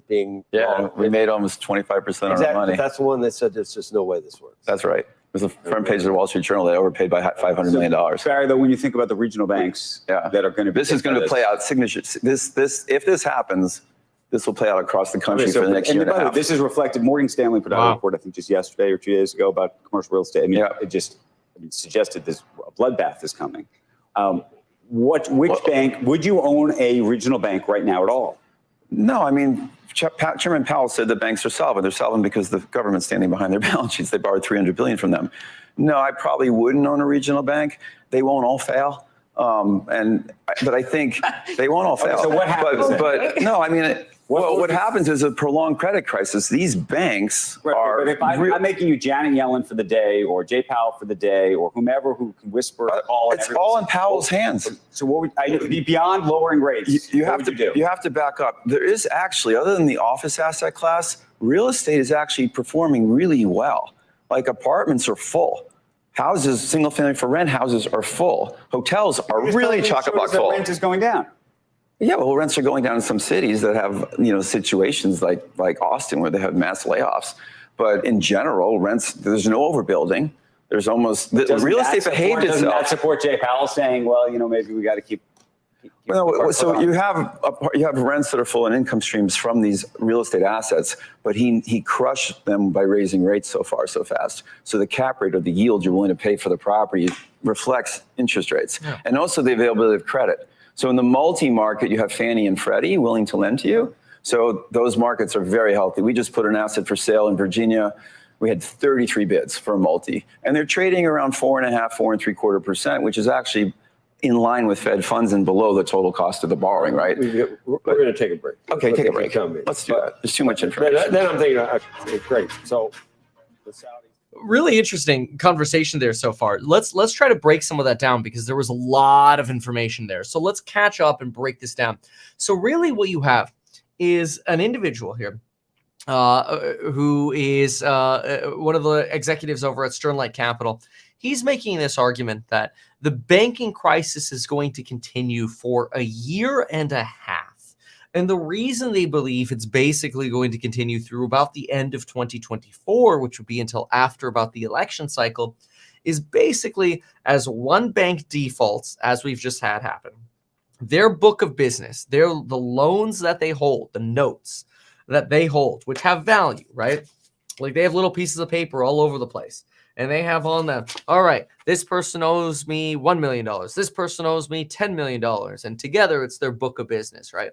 being Yeah, wrong? we made almost 25% of our Exactly. money. That's the one that said there's just no way this works. That's right. It was the front page of the Wall Street Journal. They overpaid by $500 million. Barry, though, when you think about the regional banks that are going to be This is going to play out. Signature. If this happens, this will play out across the country for the next year and a half. This is reflected. Morgan Stanley put out a report, I think, just yesterday or 2 days ago about commercial real estate. I mean, it just suggested this bloodbath is coming. Which bank would you own a regional bank right now at all? No, I mean, Chairman Powell said the banks are solvent. They're solvent because the government's standing behind their balance sheets. They borrowed $300 billion from them. No, I probably wouldn't own a regional bank. They won't all fail. But I think they won't all fail. So what happens? But no, I mean, what happens is a prolonged credit crisis. These banks are. But if I'm making you Janet Yellen for the day, or Jay Powell for the day, or whomever who can whisper a call, it's all in Powell's hands. So what would I be beyond lowering rates? You have to do. You have to back up. There is actually, other than the office asset class, real estate is actually performing really well. Like apartments are full. Houses, single family for rent houses are full. Hotels are really chock-a-block full. Rent is going down. Yeah, well, rents are going down in some cities that have, situations like Austin where they have mass layoffs. But in general, rents, there's no overbuilding. There's almost, real estate behaved itself. Doesn't that support Jay Powell saying, well, maybe we got to keep. No, so you have rents that are full and income streams from these real estate assets, but he crushed them by raising rates so fast. So the cap rate or the yield you're willing to pay for the property reflects interest rates, and also the availability of credit. So in the multi-market, you have Fannie and Freddie willing to lend to you. So those markets are very healthy. We just put an asset for sale in Virginia. We had 33 bids for a multi, and they're trading around 4.5%, 4.75%, which is actually in line with Fed funds and below the total cost of the borrowing, right? We're going to take a break. Okay, take a break. Let's do that. There's too much information. Then I'm thinking, great. So the Saudis. Really interesting conversation there so far. Let's try to break some of that down because there was a lot of information there. So let's catch up and break this down. So really what you have is an individual here who is one of the executives over at Sternlight Capital. he's making this argument that the banking crisis is going to continue for a year and a half. And the reason they believe it's basically going to continue through about the end of 2024, which would be until after about the election cycle, is basically as one bank defaults, as we've just had happen, their book of business, the loans that they hold, the notes that they hold, which have value, right? Like they have little pieces of paper all over the place. And they have on them, all right, this person owes me $1 million. This person owes me $10 million. And together it's their book of business, right?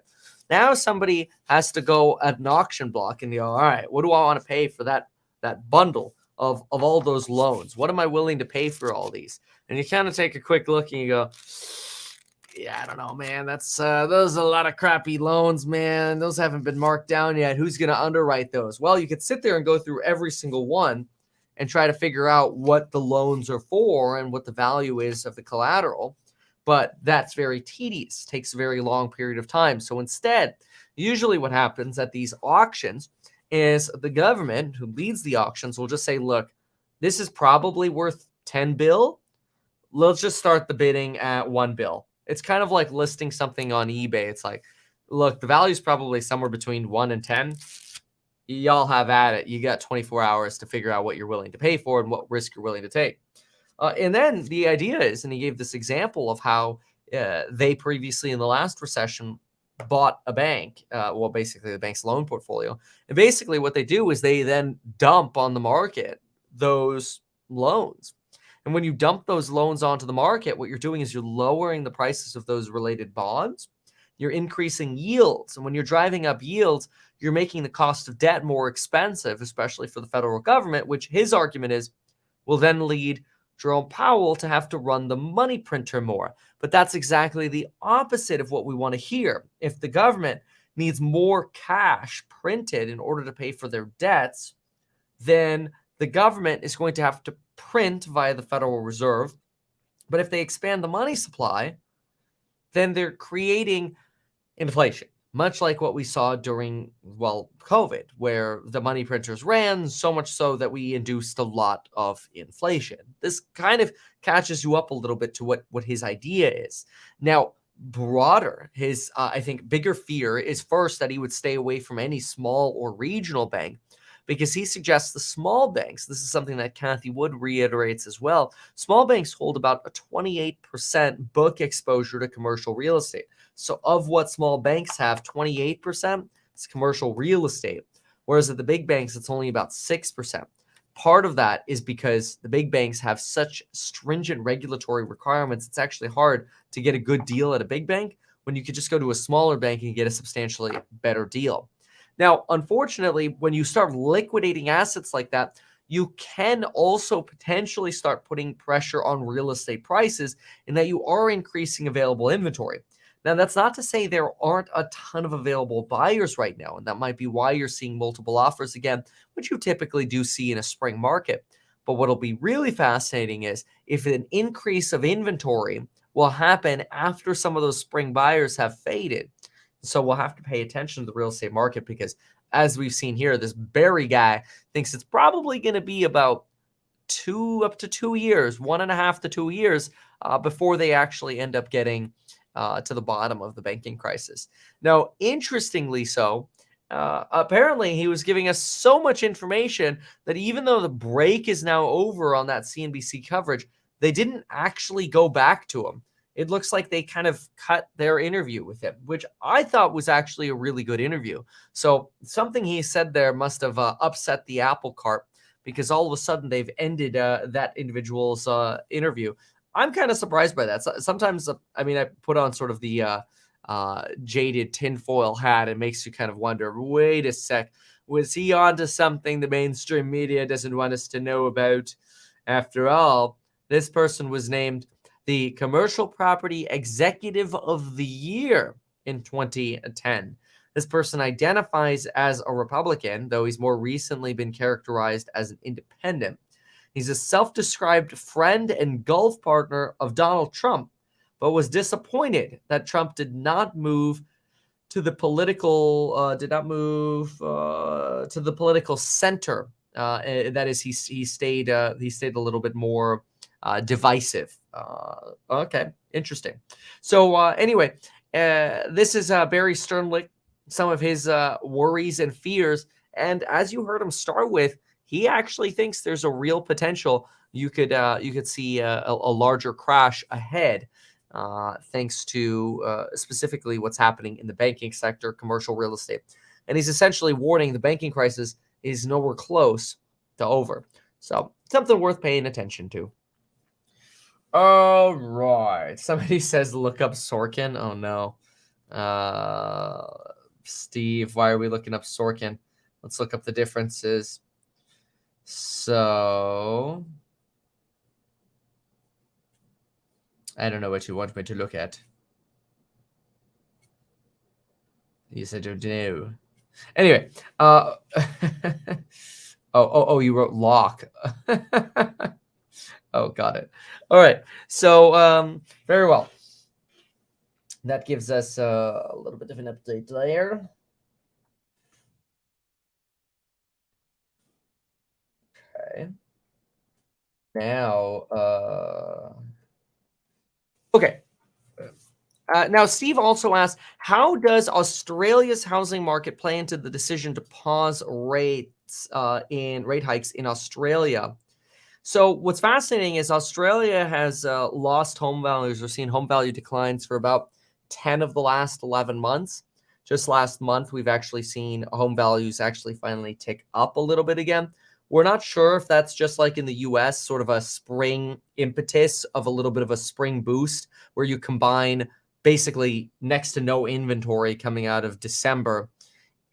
Now somebody has to go at an auction block and go, all right, what do I want to pay for that bundle of all those loans? What am I willing to pay for all these? And you kind of take a quick look and you go, yeah, I don't know, man. That's those are a lot of crappy loans, man. Those haven't been marked down yet. Who's going to underwrite those? Well, you could sit there and go through every single one and try to figure out what the loans are for and what the value is of the collateral. But that's very tedious, takes a very long period of time. So instead, usually what happens at these auctions is the government who leads the auctions will just say, look, this is probably worth 10 bill. Let's just start the bidding at 1 bill. It's kind of like listing something on eBay. It's like, look, the value is probably somewhere between 1 and 10. Y'all have at it. You got 24 hours to figure out what you're willing to pay for and what risk you're willing to take. And then the idea is, and he gave this example of how they previously in the last recession bought a bank, well, basically the bank's loan portfolio. And basically what they do is they then dump on the market those loans. And when you dump those loans onto the market, what you're doing is you're lowering the prices of those related bonds. You're increasing yields. And when you're driving up yields, you're making the cost of debt more expensive, especially for the federal government, which his argument is will then lead Jerome Powell to have to run the money printer more. But that's exactly the opposite of what we want to hear. If the government needs more cash printed in order to pay for their debts, then the government is going to have to print via the Federal Reserve. But if they expand the money supply, then they're creating inflation, much like what we saw during, well, COVID, where the money printers ran so much so that we induced a lot of inflation. This kind of catches you up a little bit to what his idea is. Now, broader, his, I think, bigger fear is first that he would stay away from any small or regional bank, because he suggests the small banks, this is something that Kathy Wood reiterates as well, small banks hold about a 28% book exposure to commercial real estate. So of what small banks have, 28% is commercial real estate, whereas at the big banks, it's only about 6%. Part of that is because the big banks have such stringent regulatory requirements, it's actually hard to get a good deal at a big bank when you could just go to a smaller bank and get a substantially better deal. Now, unfortunately, when you start liquidating assets like that, you can also potentially start putting pressure on real estate prices in that you are increasing available inventory. Now, that's not to say there aren't a ton of available buyers right now, and that might be why you're seeing multiple offers again, which you typically do see in a spring market. But what'll be really fascinating is if an increase of inventory will happen after some of those spring buyers have faded. So we'll have to pay attention to the real estate market because, as we've seen here, this Barry guy thinks it's probably going to be about up to 2 years, 1.5 to 2 years before they actually end up getting to the bottom of the banking crisis. Now, interestingly so, apparently he was giving us so much information that even though the break is now over on that CNBC coverage, they didn't actually go back to him. It looks like they kind of cut their interview with him, which I thought was actually a really good interview. So something he said there must have upset the apple cart because all of a sudden they've ended that individual's interview. I'm kind of surprised by that. Sometimes, I mean, I put on sort of the jaded tinfoil hat. It makes you kind of wonder, wait a sec, was he onto something the mainstream media doesn't want us to know about? After all, this person was named the Commercial Property Executive of the Year in 2010. This person identifies as a Republican, though he's more recently been characterized as an independent. He's a self-described friend and golf partner of Donald Trump, but was disappointed that Trump did not move to the political center. That is, he stayed a little bit more divisive. Okay, interesting. So anyway, this is Barry Sternlicht, some of his worries and fears. And as you heard him start with, he actually thinks there's a real potential you could see a larger crash ahead, thanks to specifically what's happening in the banking sector, commercial real estate. And he's essentially warning the banking crisis is nowhere close to over. So something worth paying attention to. All right. Somebody says look up Sorkin. Oh, no. Steve, why are we looking up Sorkin? Let's look up the differences. So I don't know what you want me to look at. Yes, I don't know. Anyway, oh, you wrote Locke. Oh, got it. All right. So, very well. That gives us a little bit of an update there. Okay. Now, okay. Now, Steve also asked, how does Australia's housing market play into the decision to pause rates in rate hikes in Australia? So what's fascinating is Australia has lost home values. We're seeing home value declines for about 10 of the last 11 months. Just last month, we've actually seen home values actually finally tick up a little bit again. We're not sure if that's just like in the US, sort of a spring impetus of a little bit of a spring boost where you combine basically next to no inventory coming out of December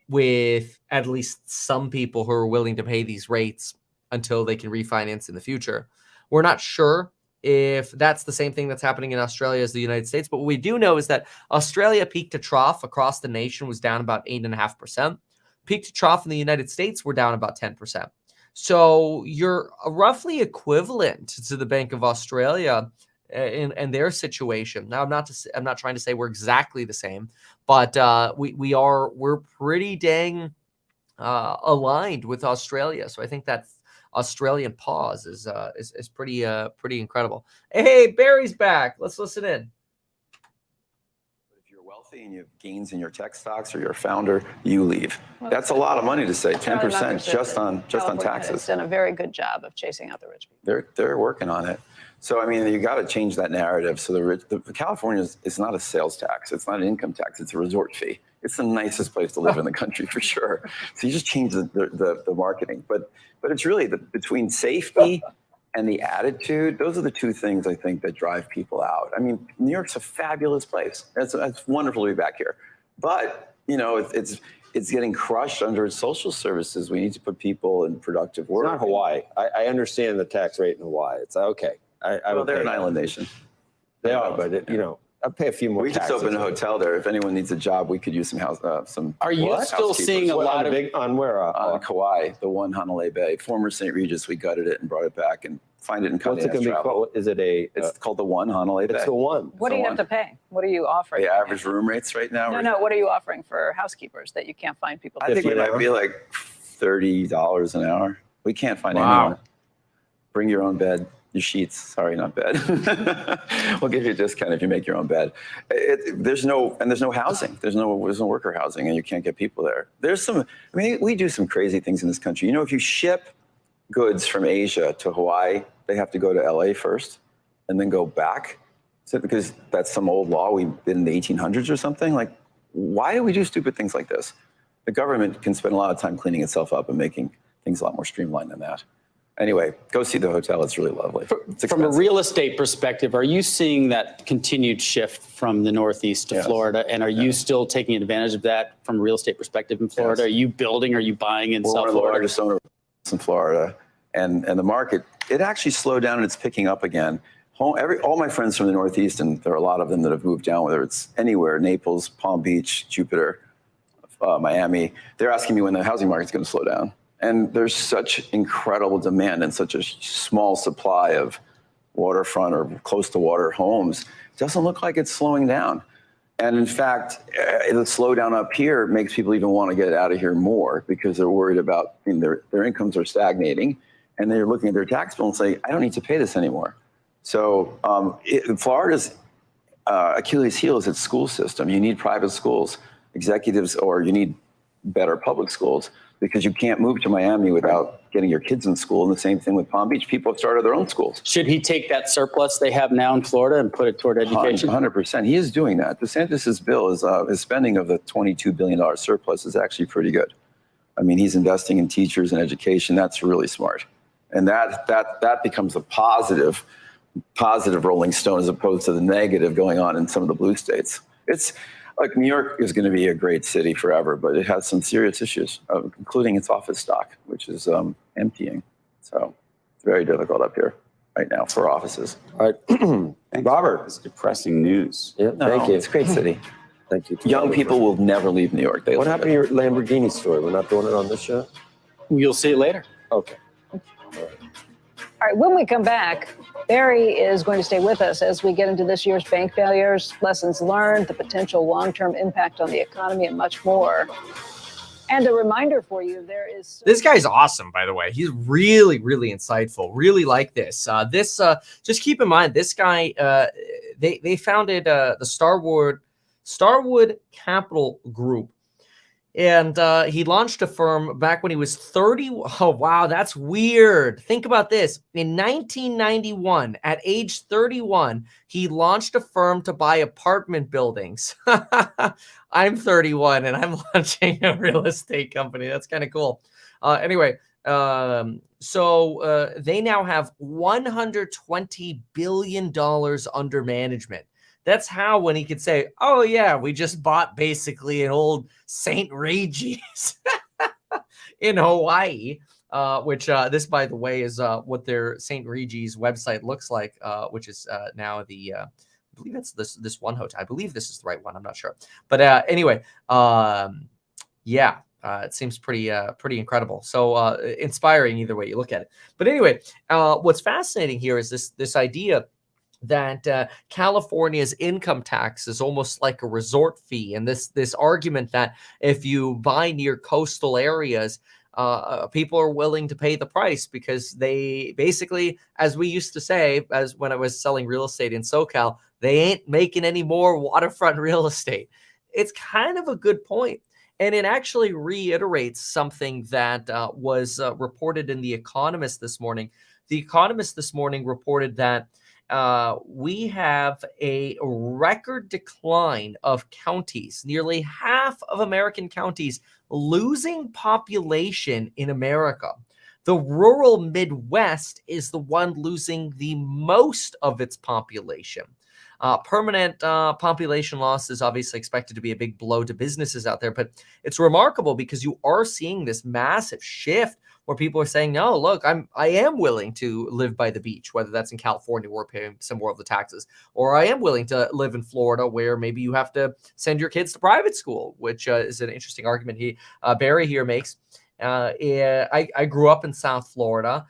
with at least some people who are willing to pay these rates until they can refinance in the future. We're not sure if that's the same thing that's happening in Australia as the United States, but what we do know is that Australia peak to trough across the nation was down about 8.5%. Peak to trough in the United States were down about 10%. So you're roughly equivalent to the Bank of Australia in their situation. Now, I'm not trying to say we're exactly the same, but we're pretty dang aligned with Australia. So I think that Australian pause is pretty incredible. Hey, Barry's back. Let's listen in. If you're wealthy and you have gains in your tech stocks or you're a founder, you leave. That's a lot of money to save, 10% just on taxes. It's done a very good job of chasing out the rich people. They're working on it. So I mean, you got to change that narrative. So the California is not a sales tax. It's not an income tax. It's a resort fee. It's the nicest place to live in the country for sure. So you just change the marketing. But it's really between safety and the attitude. Those are the two things I think that drive people out. I mean, New York's a fabulous place. It's wonderful to be back here. But you know, it's getting crushed under its social services. We need to put people in productive work. It's not Hawaii. I understand the tax rate in Hawaii. It's okay. Well, they're an island nation. They are, but I'll pay a few more. We just opened a hotel there. If anyone needs a job, we could use some. Are you still seeing a lot of on where? On Kauai, the one Hanalei Bay, former St. Regis. We gutted it and brought it back and find it in Conde Nast Travel. Is it a? It's called the one Hanalei Bay. It's the one. What do you have to pay? What are you offering? The average room rates right now. No. What are you offering for housekeepers that you can't find people? I think it might be like $30 an hour. We can't find anyone. Bring your own bed. Your sheets, sorry, not bed. We'll give you a discount if you make your own bed. There's no housing. There's no worker housing, and you can't get people there. We do some crazy things in this country. You know, if you ship goods from Asia to Hawaii, they have to go to LA first and then go back. So because that's some old law we did in the 1800s or something. Like, why do we do stupid things like this? The government can spend a lot of time cleaning itself up and making things a lot more streamlined than that. Anyway, go see the hotel. It's really lovely. From a real estate perspective, are you seeing that continued shift from the Northeast to Florida? And are you still taking advantage of that from a real estate perspective in Florida? Are you building? Are you buying in South Florida? We're one of the largest owners in Florida. And the market, it actually slowed down and it's picking up again. All my friends from the Northeast, and there are a lot of them that have moved down, whether it's anywhere, Naples, Palm Beach, Jupiter, Miami, they're asking me when the housing market's going to slow down. And there's such incredible demand and such a small supply of waterfront or close to water homes. It doesn't look like it's slowing down. And in fact, the slowdown up here makes people even want to get out of here more because they're worried about their incomes are stagnating and they're looking at their tax bill and say, I don't need to pay this anymore. So Florida's Achilles heel is its school system. You need private schools, executives, or you need better public schools because you can't move to Miami without getting your kids in school. And the same thing with Palm Beach. People have started their own schools. Should he take that surplus they have now in Florida and put it toward education? 100%. He is doing that. DeSantis's bill is his spending of the $22 billion surplus is actually pretty good. I mean, he's investing in teachers and education. That's really smart. And that becomes a positive rolling stone as opposed to the negative going on in some of the blue states. It's like New York is going to be a great city forever, but it has some serious issues, including its office stock, which is emptying. So it's very difficult up here right now for offices. All right. Robert. It's depressing news. Yeah, thank you. It's a great city. Thank you. Young people will never leave New York. What happened to your Lamborghini story? We're not doing it on this show? You'll see it later. Okay. All right, when we come back, Barry is going to stay with us as we get into this year's bank failures, lessons learned, the potential long-term impact on the economy, and much more. And a reminder for you, there is... This guy's awesome, by the way. He's really, really insightful. Really like this. Just keep in mind, this guy, they founded the Starwood Capital Group. And he launched a firm back when he was 30. Oh, wow, that's weird. Think about this. In 1991, at age 31, he launched a firm to buy apartment buildings. I'm 31 and I'm launching a real estate company. That's kind of cool. Anyway, so they now have $120 billion under management. That's how when he could say, oh, yeah, we just bought basically an old St. Regis in Hawaii, which this, by the way, is what their St. Regis website looks like, which is now the I believe it's this one hotel. I believe this is the right one. I'm not sure. But anyway, yeah, it seems pretty incredible. So inspiring either way you look at it. But anyway, what's fascinating here is this idea that California's income tax is almost like a resort fee. And this argument that if you buy near coastal areas, people are willing to pay the price because they basically, as we used to say, as when I was selling real estate in SoCal, they ain't making any more waterfront real estate. It's kind of a good point. And it actually reiterates something that was reported in The Economist this morning. The Economist this morning reported that we have a record decline of counties, nearly half of American counties losing population in America. The rural Midwest is the one losing the most of its population. Permanent population loss is obviously expected to be a big blow to businesses out there, but it's remarkable because you are seeing this massive shift where people are saying, no, look, I am willing to live by the beach, whether that's in California where we're paying some more of the taxes, or I am willing to live in Florida where maybe you have to send your kids to private school, which is an interesting argument Barry here makes. I grew up in South Florida.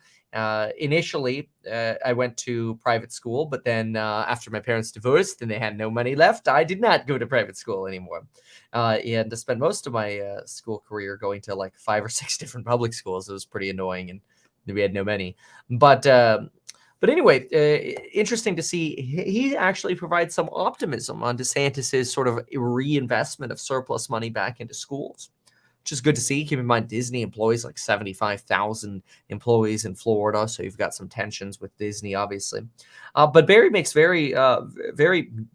Initially, I went to private school, but then after my parents divorced and they had no money left, I did not go to private school anymore. And to spend most of my school career going to like 5 or 6 different public schools, it was pretty annoying, and we had no money. But anyway, interesting to see. He actually provides some optimism on DeSantis's sort of reinvestment of surplus money back into schools, which is good to see. Keep in mind, Disney employs like 75,000 employees in Florida, so you've got some tensions with Disney, obviously. But Barry makes very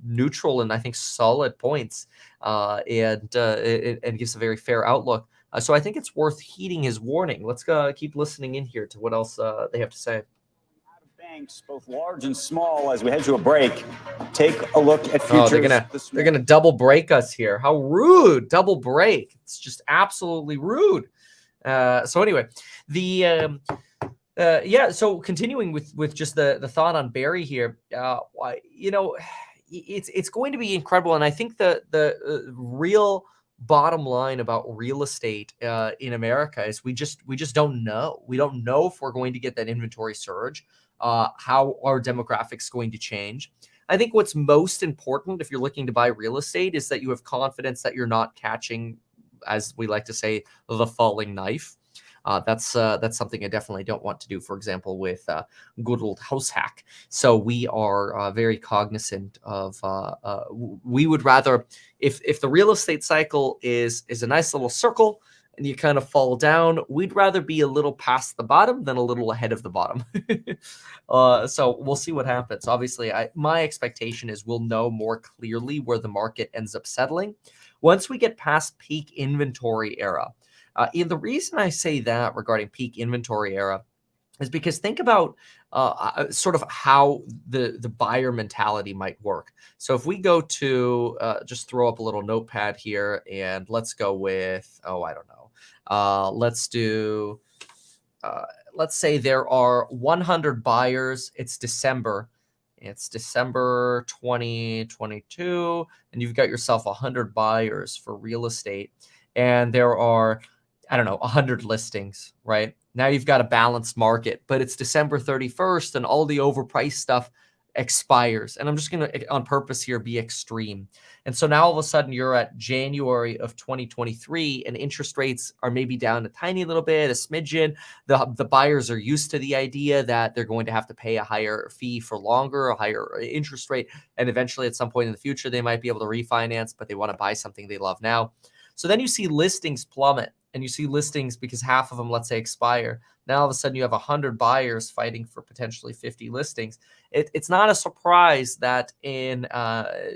neutral and I think solid points, and gives a very fair outlook. So I think it's worth heeding his warning. Let's keep listening in here to what else they have to say. Banks, both large and small, as we head to a break. Take a look at futures. They're gonna double break us here. How rude! Double break. It's just absolutely rude. So anyway, So continuing with just the thought on Barry here. It's going to be incredible, and I think the real bottom line about real estate in America is we just don't know. We don't know if we're going to get that inventory surge. How are demographics going to change? I think what's most important if you're looking to buy real estate is that you have confidence that you're not catching, as we like to say, the falling knife. That's something I definitely don't want to do, for example, with good old house hack. So we are very cognizant of, we would rather, if the real estate cycle is a nice little circle and you kind of fall down, we'd rather be a little past the bottom than a little ahead of the bottom. So we'll see what happens. Obviously, my expectation is we'll know more clearly where the market ends up settling once we get past peak inventory era. And the reason I say that regarding peak inventory era is because think about sort of how the buyer mentality might work. So if we go to just throw up a little notepad here and let's go with, I don't know. Let's say there are 100 buyers. It's December 2022, and you've got yourself 100 buyers for real estate, and there are, I don't know, 100 listings, right? Now you've got a balanced market, but it's December 31st and all the overpriced stuff expires. And I'm just going to, on purpose here, be extreme. And so now all of a sudden you're at January of 2023 and interest rates are maybe down a tiny little bit, a smidgen. The buyers are used to the idea that they're going to have to pay a higher fee for longer, a higher interest rate. And eventually at some point in the future, they might be able to refinance, but they want to buy something they love now. So then you see listings plummet, and you see listings because half of them, let's say, expire. Now all of a sudden you have 100 buyers fighting for potentially 50 listings. It's not a surprise that in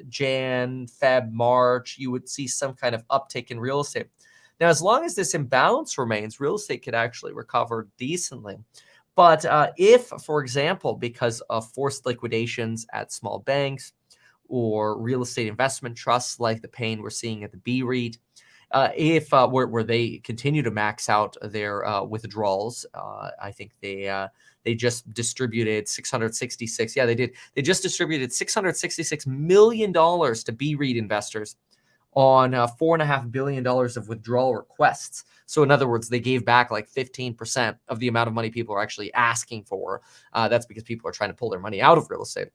Jan, Feb, March, you would see some kind of uptick in real estate. Now, as long as this imbalance remains, real estate could actually recover decently. But if, for example, because of forced liquidations at small banks or real estate investment trusts like the pain we're seeing at the B-REIT, where they continue to max out their withdrawals, I think they just distributed 666. Yeah, they did. They just distributed $666 million to B-REIT investors on $4.5 billion of withdrawal requests. So in other words, they gave back like 15% of the amount of money people are actually asking for. That's because people are trying to pull their money out of real estate.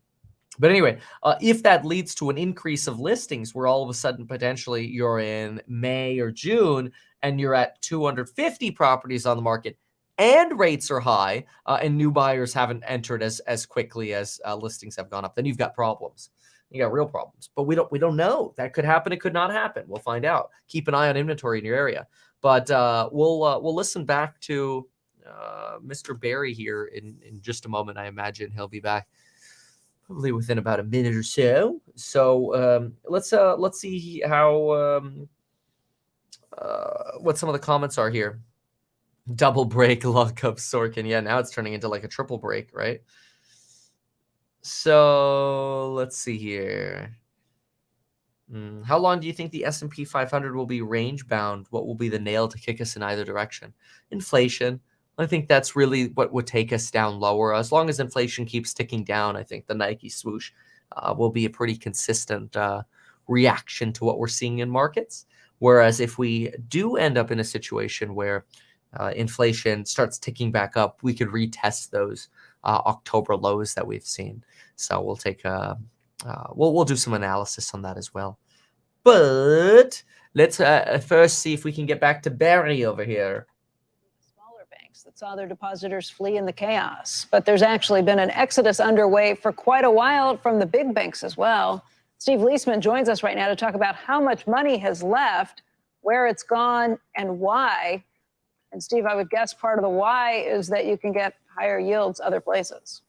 But anyway, if that leads to an increase of listings where all of a sudden potentially you're in May or June and you're at 250 properties on the market and rates are high and new buyers haven't entered as quickly as listings have gone up, then you've got problems. You got real problems. But we don't know. That could happen. It could not happen. We'll find out. Keep an eye on inventory in your area. But we'll listen back to Mr. Barry here in just a moment. I imagine he'll be back probably within about a minute or so. So let's see how what some of the comments are here. Double break, lock up Sorkin. Yeah, now it's turning into like a triple break, right? So let's see here. How long do you think the S&P 500 will be range bound? What will be the nail to kick us in either direction? Inflation. I think that's really what would take us down lower. As long as inflation keeps ticking down, I think the Nike swoosh will be a pretty consistent reaction to what we're seeing in markets. Whereas if we do end up in a situation where inflation starts ticking back up, we could retest those October lows that we've seen. So we'll take we'll do some analysis on that as well. But let's first see if we can get back to Barry over here. That saw their depositors flee in the chaos. But there's actually been an exodus underway for quite a while from the big banks as well. Steve Leisman joins us right now to talk about how much money has left, where it's gone, and why. And Steve, I would guess part of the why is that you can get higher yields other places.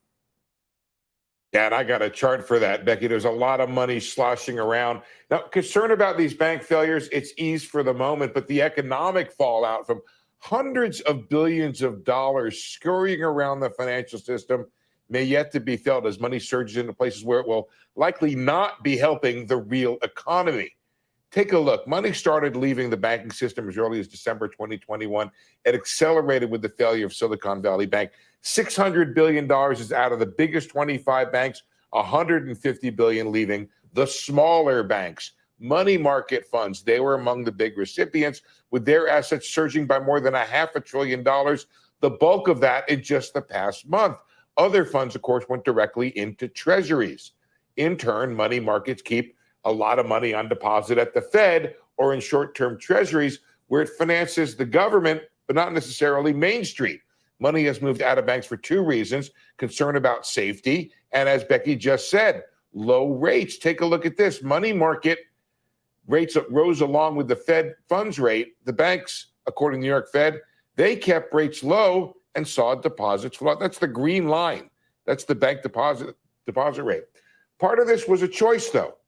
Yeah, and I got a chart for that, Becky. There's a lot of money sloshing around. Now, concern about these bank failures, it's eased for the moment, but the economic fallout from hundreds of billions of dollars scurrying around the financial system may yet to be felt as money surges into places where it will likely not be helping the real economy. Take a look. Money started leaving the banking system as early as December 2021. It accelerated with the failure of Silicon Valley Bank. $600 billion is out of the biggest 25 banks, $150 billion leaving the smaller banks. Money market funds, they were among the big recipients, with their assets surging by more than $500 billion, the bulk of that in just the past month. Other funds, of course, went directly into treasuries. In turn, money markets keep a lot of money on deposit at the Fed or in short-term treasuries, where it finances the government, but not necessarily Main Street. Money has moved out of banks for two reasons: concern about safety, and as Becky just said, low rates. Take a look at this. Money market rates rose along with the Fed funds rate. The banks, according to the New York Fed, they kept rates low and saw deposits flow. That's the green line. That's the bank deposit rate. Part of this was a choice, though.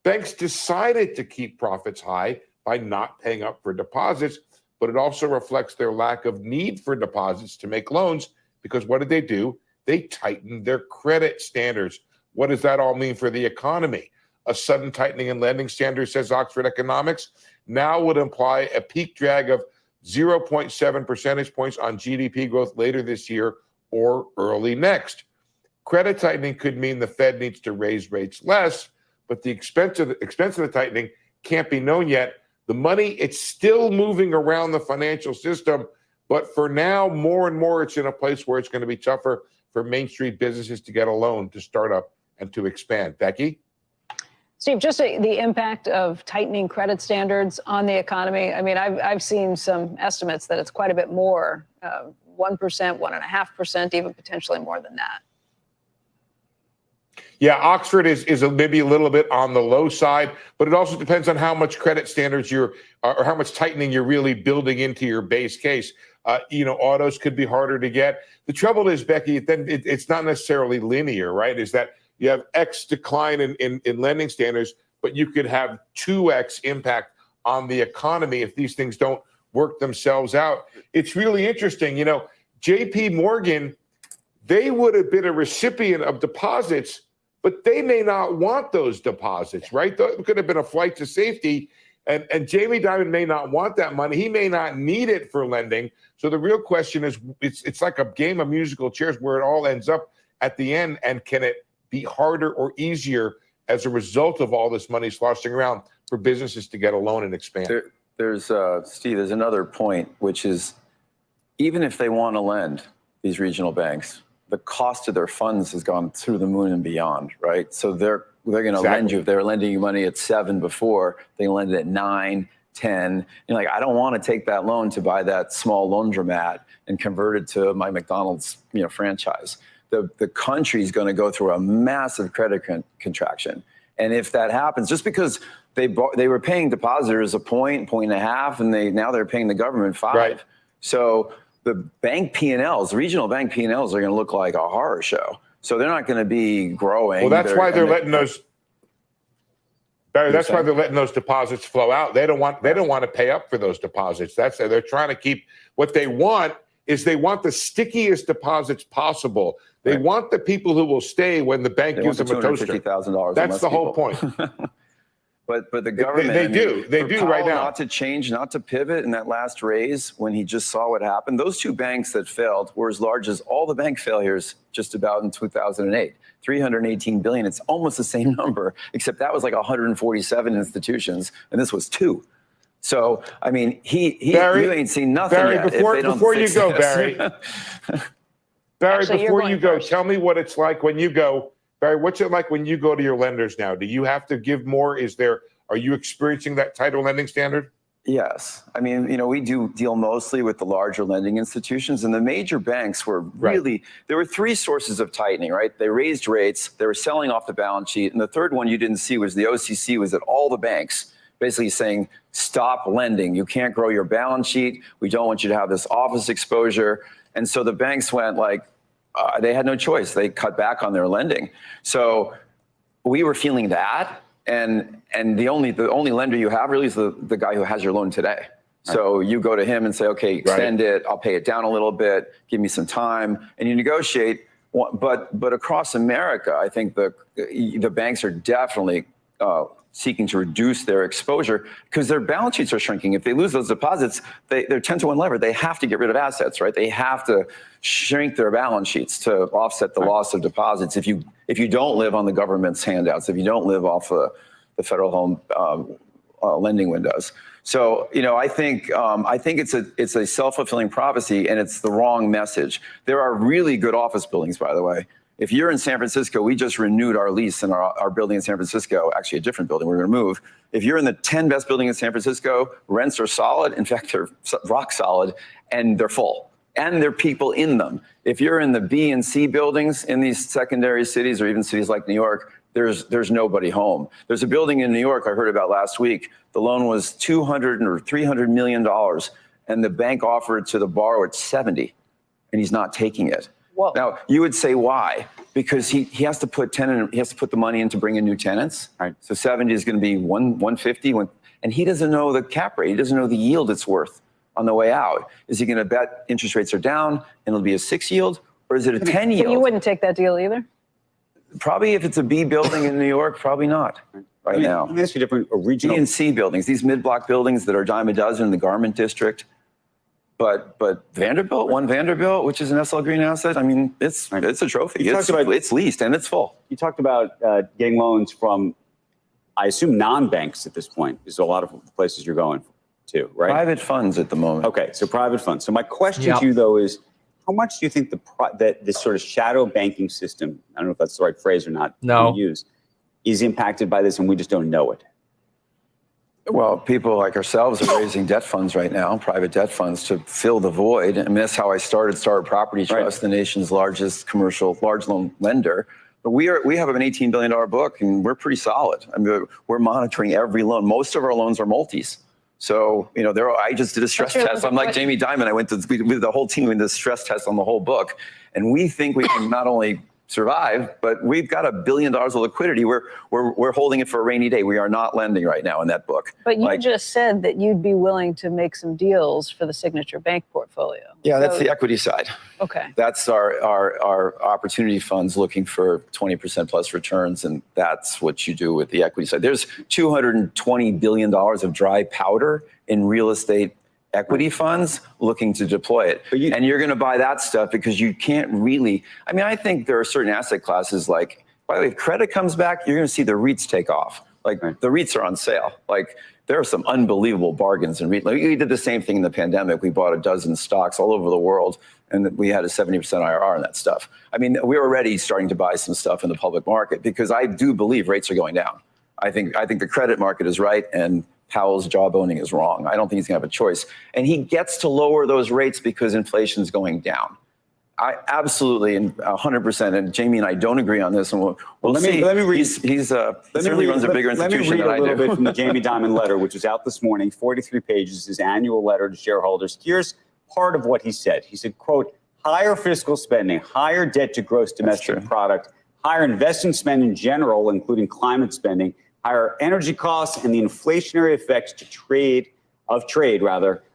Banks decided to keep profits high by not paying up for deposits, but it also reflects their lack of need for deposits to make loans, because what did they do? They tightened their credit standards. What does that all mean for the economy? A sudden tightening in lending standards, says Oxford Economics, now would imply a peak drag of 0.7 percentage points on GDP growth later this year or early next. Credit tightening could mean the Fed needs to raise rates less, but the expense of the tightening can't be known yet. The money, it's still moving around the financial system, but for now, more and more, it's in a place where it's going to be tougher for Main Street businesses to get a loan, to start up, and to expand. Becky? Steve, just the impact of tightening credit standards on the economy. I mean, I've seen some estimates that it's quite a bit more, 1%, 1.5%, even potentially more than that. Yeah, Oxford is maybe a little bit on the low side, but it also depends on how much credit standards or how much tightening you're really building into your base case. Autos could be harder to get. The trouble is, Becky, then it's not necessarily linear, right? Is that you have X decline in lending standards, but you could have 2X impact on the economy if these things don't work themselves out. It's really interesting. JP Morgan, they would have been a recipient of deposits, but they may not want those deposits, right? It could have been a flight to safety, and Jamie Dimon may not want that money. He may not need it for lending. So the real question is, it's like a game of musical chairs where it all ends up at the end, and can it be harder or easier as a result of all this money sloshing around for businesses to get a loan and expand? Steve, there's another point, which is even if they want to lend, these regional banks, the cost of their funds has gone through the moon and beyond, right? So they're going to lend you. If they're lending you money at 7 before, they lend it at 9, 10. You're like, I don't want to take that loan to buy that small laundromat and convert it to my McDonald's, franchise. The country's going to go through a massive credit contraction. And if that happens, just because they were paying depositors a point and a half, and now they're paying the government 5. Right. So the bank P&Ls, regional bank P&Ls, are going to look like a horror show. So they're not going to be growing. Well, that's why they're letting those. Barry, that's why they're letting those deposits flow out. They don't want to pay up for those deposits. They're trying to keep. What they want is they want the stickiest deposits possible. They want the people who will stay when the bank gives them a toaster. That's the whole point. But the government, they do right now. Not to change, not to pivot in that last raise when he just saw what happened. Those two banks that failed were as large as all the bank failures just about in 2008. 318 billion. It's almost the same number, except that was like 147 institutions, and this was 2. So I mean, Barry, you ain't seen nothing yet. Before you go, Barry. Barry, before you go, tell me what it's like when you go. Barry, what's it like when you go to your lenders now? Do you have to give more? Are you experiencing that tighter lending standard? Yes. I mean, we do deal mostly with the larger lending institutions, and the major banks were really, there were 3 sources of tightening, right? They raised rates, they were selling off the balance sheet, and the third one you didn't see was the OCC was at all the banks basically saying, stop lending. You can't grow your balance sheet. We don't want you to have this office exposure. And so the banks went like, they had no choice. They cut back on their lending. So we were feeling that. And the only lender you have really is the guy who has your loan today. So you go to him and say, okay, extend it. I'll pay it down a little bit. Give me some time. And you negotiate. But across America, I think the banks are definitely seeking to reduce their exposure because their balance sheets are shrinking. If they lose those deposits, they're 10-to-1 levered. They have to get rid of assets, right? They have to shrink their balance sheets to offset the loss of deposits. If you don't live on the government's handouts, if you don't live off the federal home lending windows. So, I think it's a self-fulfilling prophecy, and it's the wrong message. There are really good office buildings, by the way. If you're in San Francisco, we just renewed our lease in our building in San Francisco, actually a different building we're going to move. If you're in the 10 best building in San Francisco, rents are solid. In fact, they're rock solid, and they're full. And there are people in them. If you're in the B and C buildings in these secondary cities or even cities like New York, there's nobody home. There's a building in New York I heard about last week. The loan was $200 or $300 million, and the bank offered to the borrower at 70, and he's not taking it. Whoa. Now, you would say why? Because he has to put he has to put the money in to bring in new tenants. Right. So 70 is going to be 150, and he doesn't know the cap rate. He doesn't know the yield it's worth on the way out. Is he going to bet interest rates are down and it'll be a 6 yield, or is it a 10 yield? So you wouldn't take that deal either? Probably if it's a B building in New York, probably not now. Let me ask you different regional. B and C buildings, these mid-block buildings that are dime a dozen in the Garment District. But Vanderbilt, One Vanderbilt, which is an SL Green asset, I mean, it's a trophy. It's leased and it's full. You talked about getting loans from, I assume, non-banks at this point. Is a lot of the places you're going to, right? Private funds at the moment. Okay, so private funds. So my question to you, though, is how much do you think that this sort of shadow banking system, I don't know if that's the right phrase or not to use, is impacted by this and we just don't know it? Well, people like ourselves are raising debt funds right now, private debt funds, to fill the void. I mean, that's how I started Property Trust, the nation's largest commercial large loan lender. But we have an $18 billion book, and we're pretty solid. I mean, we're monitoring every loan. Most of our loans are multis. So, I just did a stress test. I'm like Jamie Dimon. We the whole team, we did a stress test on the whole book. And we think we can not only survive, but we've got $1 billion of liquidity. We're holding it for a rainy day. We are not lending right now in that book. But you just said that you'd be willing to make some deals for the Signature Bank portfolio. Yeah, that's the equity side. Okay. That's our opportunity funds looking for 20% plus returns, and that's what you do with the equity side. There's $220 billion of dry powder in real estate equity funds looking to deploy it. And you're going to buy that stuff because you can't really, I think there are certain asset classes like, by the way, if credit comes back, you're going to see the REITs take off. The REITs are on sale. There are some unbelievable bargains in REIT. We did the same thing in the pandemic. We bought a dozen stocks all over the world, and we had a 70% IRR on that stuff. We were already starting to buy some stuff in the public market because I do believe rates are going down. I think the credit market is right, and Powell's jawboning is wrong. I don't think he's going to have a choice. And he gets to lower those rates because inflation's going down. I absolutely, and 100%, and Jamie and I don't agree on this, and we'll see. Let me read. He certainly runs a bigger institution than I do. Let me read a little bit from the Jamie Dimon letter, which is out this morning, 43 pages, his annual letter to shareholders. Here's part of what he said. He said, quote, higher fiscal spending, higher debt to gross domestic product, higher investment spend in general, including climate spending, higher energy costs, and the inflationary effects to trade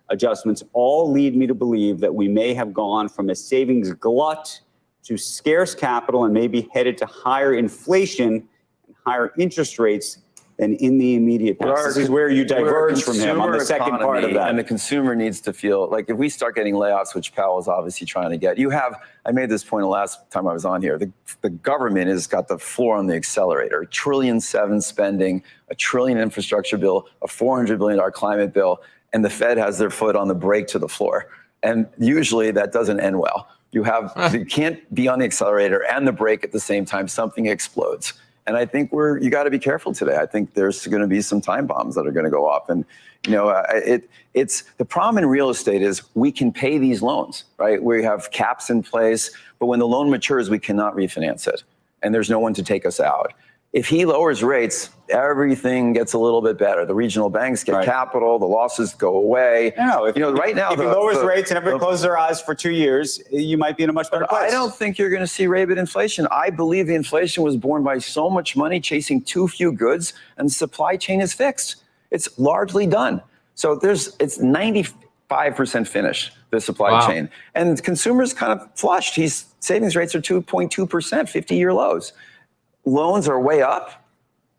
adjustments all lead me to believe that we may have gone from a savings glut to scarce capital and maybe headed to higher inflation and higher interest rates than in the immediate past. This is where you diverge from him on the second part of that. And the consumer needs to feel like if we start getting layoffs, which Powell is obviously trying to get, I made this point the last time I was on here, the government has got the floor on the accelerator, $1.7 trillion spending, $1 trillion infrastructure bill, a $400 billion climate bill, and the Fed has their foot on the brake to the floor. And usually that doesn't end well. You can't be on the accelerator and the brake at the same time, something explodes. And I think you got to be careful today. I think there's going to be some time bombs that are going to go off. And, it's the problem in real estate is we can pay these loans, right? We have caps in place, but when the loan matures, we cannot refinance it. And there's no one to take us out. If he lowers rates, everything gets a little bit better. The regional banks get capital, the losses go away. Right now, if he lowers rates and everybody closes their eyes for 2 years, you might be in a much better place. I don't think you're going to see rabid inflation. I believe the inflation was born by so much money chasing too few goods, and the supply chain is fixed. It's largely done. So it's 95% finished, the supply chain. And consumers kind of flushed. Savings rates are 2.2%, 50-year lows. Loans are way up,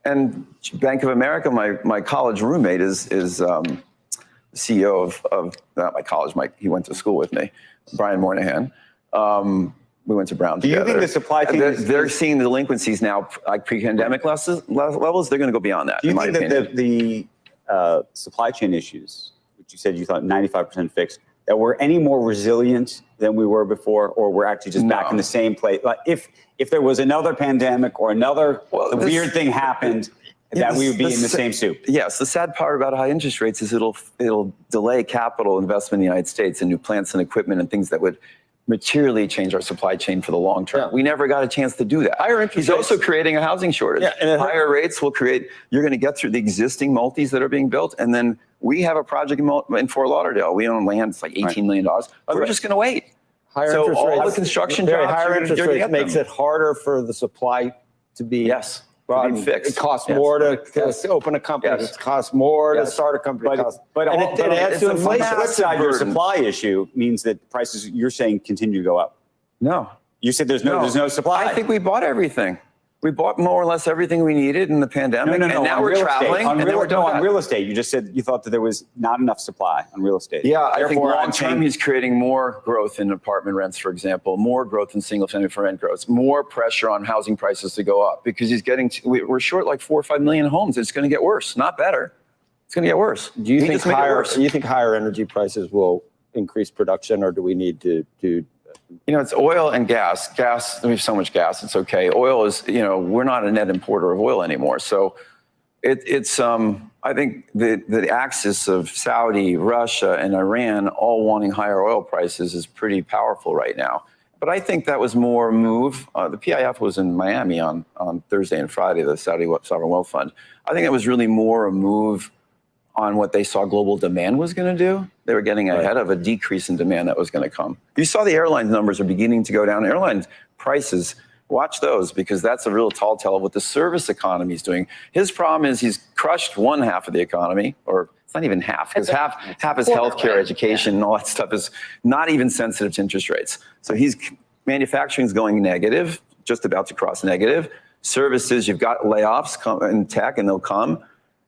and Bank of America, my college roommate is CEO of not my college, he went to school with me, Brian Moynihan. We went to Brown together. Do you think the supply chain they're seeing delinquencies now like pre-pandemic levels? They're going to go beyond that. Do you think that the supply chain issues, which you said you thought 95% fixed, that we're any more resilient than we were before, or we're actually just back in the same place? Like if there was another pandemic or another weird thing happened, that we would be in the same soup. Yes, the sad part about high interest rates is it'll delay capital investment in the United States in new plants and equipment and things that would materially change our supply chain for the long term. Yeah. We never got a chance to do that. Higher interest He's rates. Also creating a housing shortage. Yeah, and higher rates will create, you're going to get through the existing multis that are being built, and then we have a project in Fort Lauderdale. We own land, it's like $18 million. We're just going to wait. Higher so interest all rates, the construction very jobs, higher interest you're rates makes it harder for the supply to be fixed. It costs more to open a company. It costs more to start a company. But it adds to inflation. On the flip side, your supply issue means that prices, you're saying, continue to go up. No. You said there's no supply. I think we bought everything. We bought more or less everything we needed in the pandemic. No. And now we're traveling. On real estate, you just said you thought that there was not enough supply on real estate. Yeah, I think long term he's creating more growth in apartment rents, for example, more growth in single family for rent growth, more pressure on housing prices to go up because he's getting, we're short like 4 or 5 million homes. It's going to get worse, not better. It's going to get worse. Do you think higher energy prices will increase production, or do we need to it's oil and gas. Gas, we have so much gas, it's okay. Oil is, we're not a net importer of oil anymore. So it's I think the axis of Saudi, Russia, and Iran all wanting higher oil prices is pretty powerful right now. But I think that was more a move. The PIF was in Miami on Thursday and Friday, the Saudi Sovereign Wealth Fund. I think it was really more a move on what they saw global demand was going to do. They were getting ahead of a decrease in demand that was going to come. You saw the airline numbers are beginning to go down. Airline prices, watch those, because that's a real tall tale of what the service economy is doing. His problem is he's crushed one half of the economy, or it's not even half, because half is healthcare, education, and all that stuff is not even sensitive to interest rates. So manufacturing is going negative, just about to cross negative. Services, you've got layoffs in tech, and they'll come.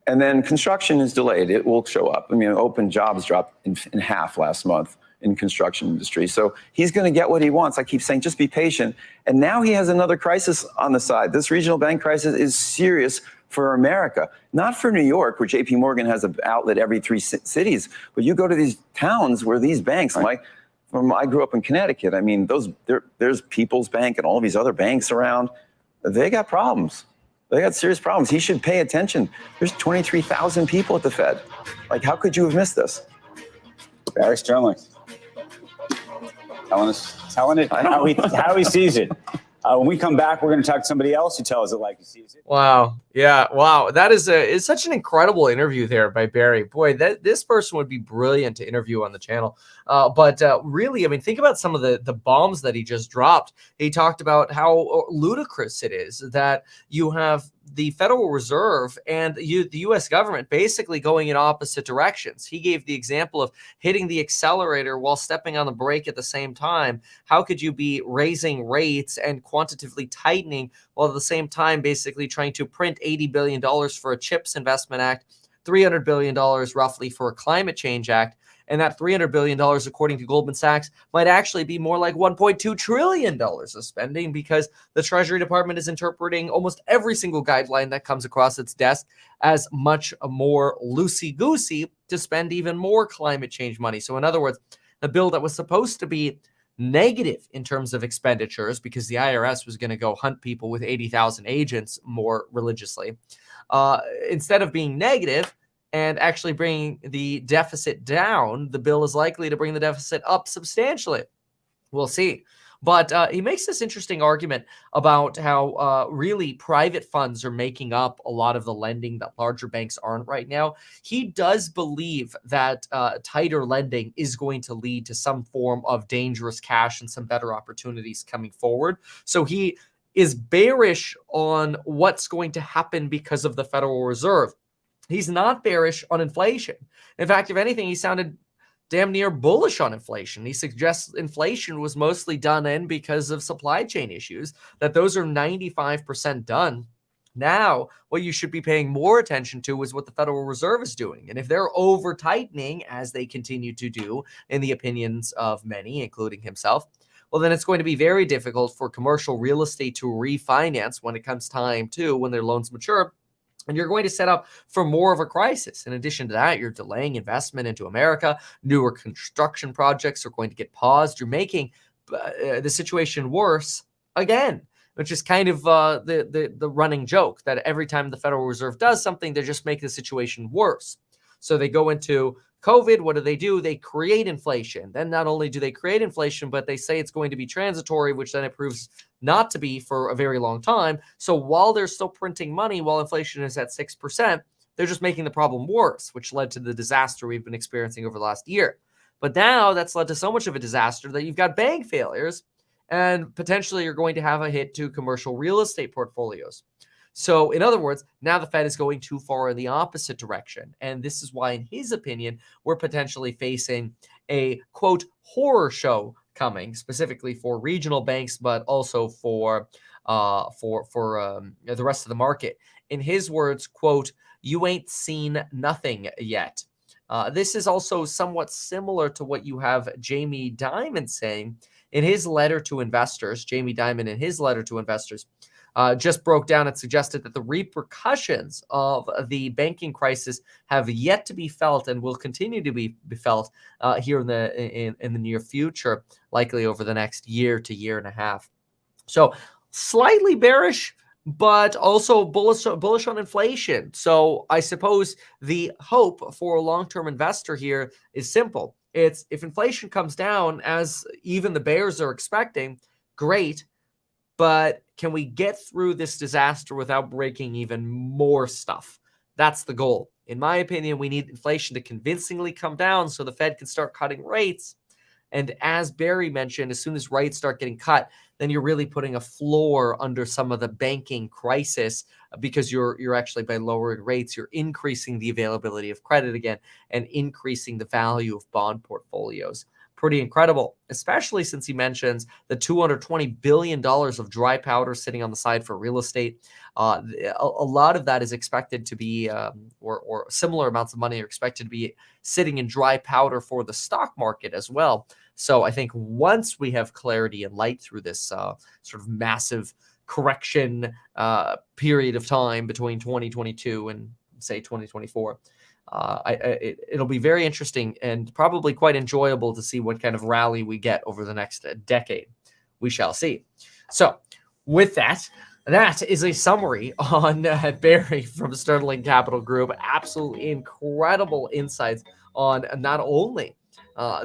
And then construction is delayed. It will show up. I mean, open jobs dropped in half last month in construction industry. So he's going to get what he wants. I keep saying, just be patient. And now he has another crisis on the side. This regional bank crisis is serious for America, not for New York, where JP Morgan has an outlet every 3 cities. But you go to these towns where these banks, I grew up in Connecticut. I mean, there's People's Bank and all these other banks around. They got problems. They got serious problems. He should pay attention. There's 23,000 people at the Fed. How could you have missed this? Barry Sterling telling it how he sees it. When we come back, we're going to talk to somebody else who tells it like he sees it. Wow. Yeah. Wow. That is such an incredible interview there by Barry. Boy, this person would be brilliant to interview on the channel. But really, I mean, think about some of the bombs that he just dropped. He talked about how ludicrous it is that you have the Federal Reserve and the U.S. government basically going in opposite directions. He gave the example of hitting the accelerator while stepping on the brake at the same time. How could you be raising rates and quantitatively tightening while at the same time basically trying to print $80 billion for a CHIPS Investment Act, $300 billion roughly for a Climate Change Act, and that $300 billion, according to Goldman Sachs, might actually be more like $1.2 trillion of spending because the Treasury Department is interpreting almost every single guideline that comes across its desk as much more loosey-goosey to spend even more climate change money. So in other words, the bill that was supposed to be negative in terms of expenditures because the IRS was going to go hunt people with 80,000 agents more religiously, instead of being negative and actually bringing the deficit down, the bill is likely to bring the deficit up substantially. We'll see. But he makes this interesting argument about how really private funds are making up a lot of the lending that larger banks aren't right now. He does believe that tighter lending is going to lead to some form of dangerous cash and some better opportunities coming forward. So he is bearish on what's going to happen because of the Federal Reserve. He's not bearish on inflation. In fact, if anything, he sounded damn near bullish on inflation. He suggests inflation was mostly done in because of supply chain issues, that those are 95% done. Now, what you should be paying more attention to is what the Federal Reserve is doing. And if they're over tightening, as they continue to do in the opinions of many, including himself, well, then it's going to be very difficult for commercial real estate to refinance when it comes time to when their loans mature, And you're going to set up for more of a crisis. In addition to that, you're delaying investment into America. Newer construction projects are going to get paused. You're making the situation worse again, which is kind of the running joke that every time the Federal Reserve does something, they just make the situation worse. So they go into COVID. What do? They create inflation. Then not only do they create inflation, but they say it's going to be transitory, which then it proves not to be for a very long time. So while they're still printing money, while inflation is at 6%, they're just making the problem worse, which led to the disaster we've been experiencing over the last year. But now that's led to so much of a disaster that you've got bank failures, and potentially you're going to have a hit to commercial real estate portfolios. So in other words, now the Fed is going too far in the opposite direction. And this is why, in his opinion, we're potentially facing a, quote, horror show coming, specifically for regional banks, but also for the rest of the market. In his words, quote, "You ain't seen nothing yet." This is also somewhat similar to what you have Jamie Dimon saying in his letter to investors. Jamie Dimon, in his letter to investors, just broke down and suggested that the repercussions of the banking crisis have yet to be felt and will continue to be felt here in the near future, likely over the next year to year and a half. So slightly bearish, but also bullish on inflation. So I suppose the hope for a long-term investor here is simple. It's if inflation comes down, as even the bears are expecting, great. But can we get through this disaster without breaking even more stuff? That's the goal. In my opinion, we need inflation to convincingly come down so the Fed can start cutting rates. And as Barry mentioned, as soon as rates start getting cut, then you're really putting a floor under some of the banking crisis, because you're actually, by lowering rates, you're increasing the availability of credit again and increasing the value of bond portfolios. Pretty incredible, especially since he mentions the $220 billion of dry powder sitting on the side for real estate. A lot of that is expected to be, or similar amounts of money are expected to be sitting in dry powder for the stock market as well. So I think once we have clarity and light through this sort of massive correction period of time between 2022 and say 2024, it'll be very interesting and probably quite enjoyable to see what kind of rally we get over the next decade. We shall see. So with that is a summary on Barry from Sterling Capital Group. Absolutely incredible insights on not only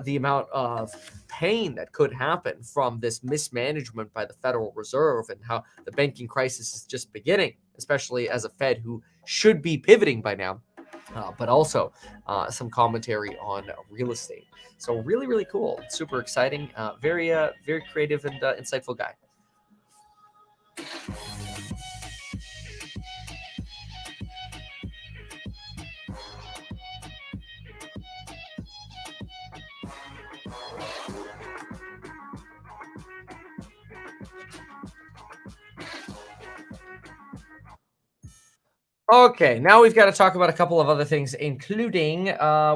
the amount of pain that could happen from this mismanagement by the Federal Reserve and how the banking crisis is just beginning, especially as a Fed who should be pivoting by now. But also some commentary on real estate. So really, really cool. Super exciting. Very creative and insightful guy. Okay, now we've got to talk about a couple of other things, including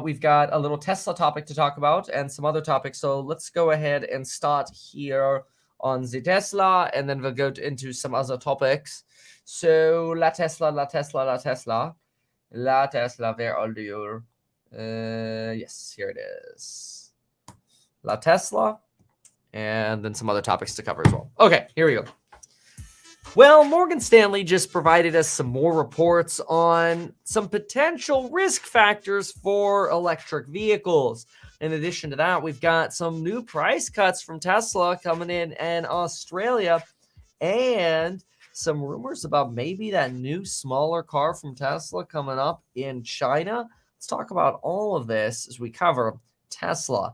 we've got a little Tesla topic to talk about and some other topics. So let's go ahead and start here on the Tesla, and then we'll go into some other topics. So La Tesla, where are you? Yes, here it is. La Tesla, and then some other topics to cover as well. Okay, here we go. Well, Morgan Stanley just provided us some more reports on some potential risk factors for electric vehicles. In addition to that, we've got some new price cuts from Tesla coming in Australia, and some rumors about maybe that new smaller car from Tesla coming up in China. Let's talk about all of this as we cover Tesla.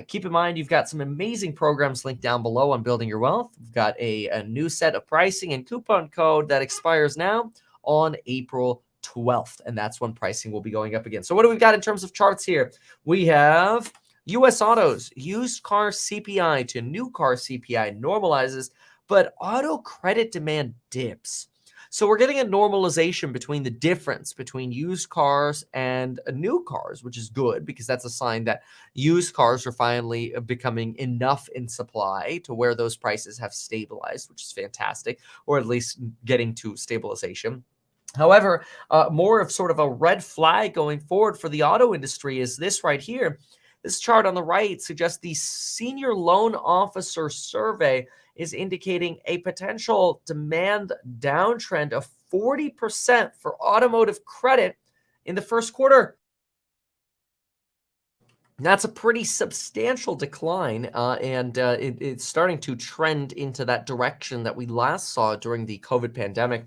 Keep in mind, you've got some amazing programs linked down below on Building Your Wealth. We've got a new set of pricing and coupon code that expires now on April 12th, and that's when pricing will be going up again. So what do we got in terms of charts here? We have U.S. autos, used car CPI to new car CPI normalizes, but auto credit demand dips. So we're getting a normalization between the difference between used cars and new cars, which is good because that's a sign that used cars are finally becoming enough in supply to where those prices have stabilized, which is fantastic, or at least getting to stabilization. However, more of sort of a red flag going forward for the auto industry is this right here. This chart on the right suggests the senior loan officer survey is indicating a potential demand downtrend of 40% for automotive credit in the first quarter. That's a pretty substantial decline, and it's starting to trend into that direction that we last saw during the COVID pandemic,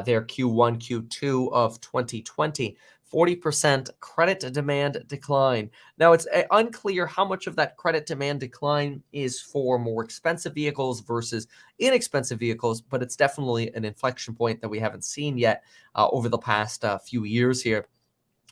there Q1, Q2 of 2020. 40% credit demand decline. Now, it's unclear how much of that credit demand decline is for more expensive vehicles versus inexpensive vehicles, but it's definitely an inflection point that we haven't seen yet over the past few years here,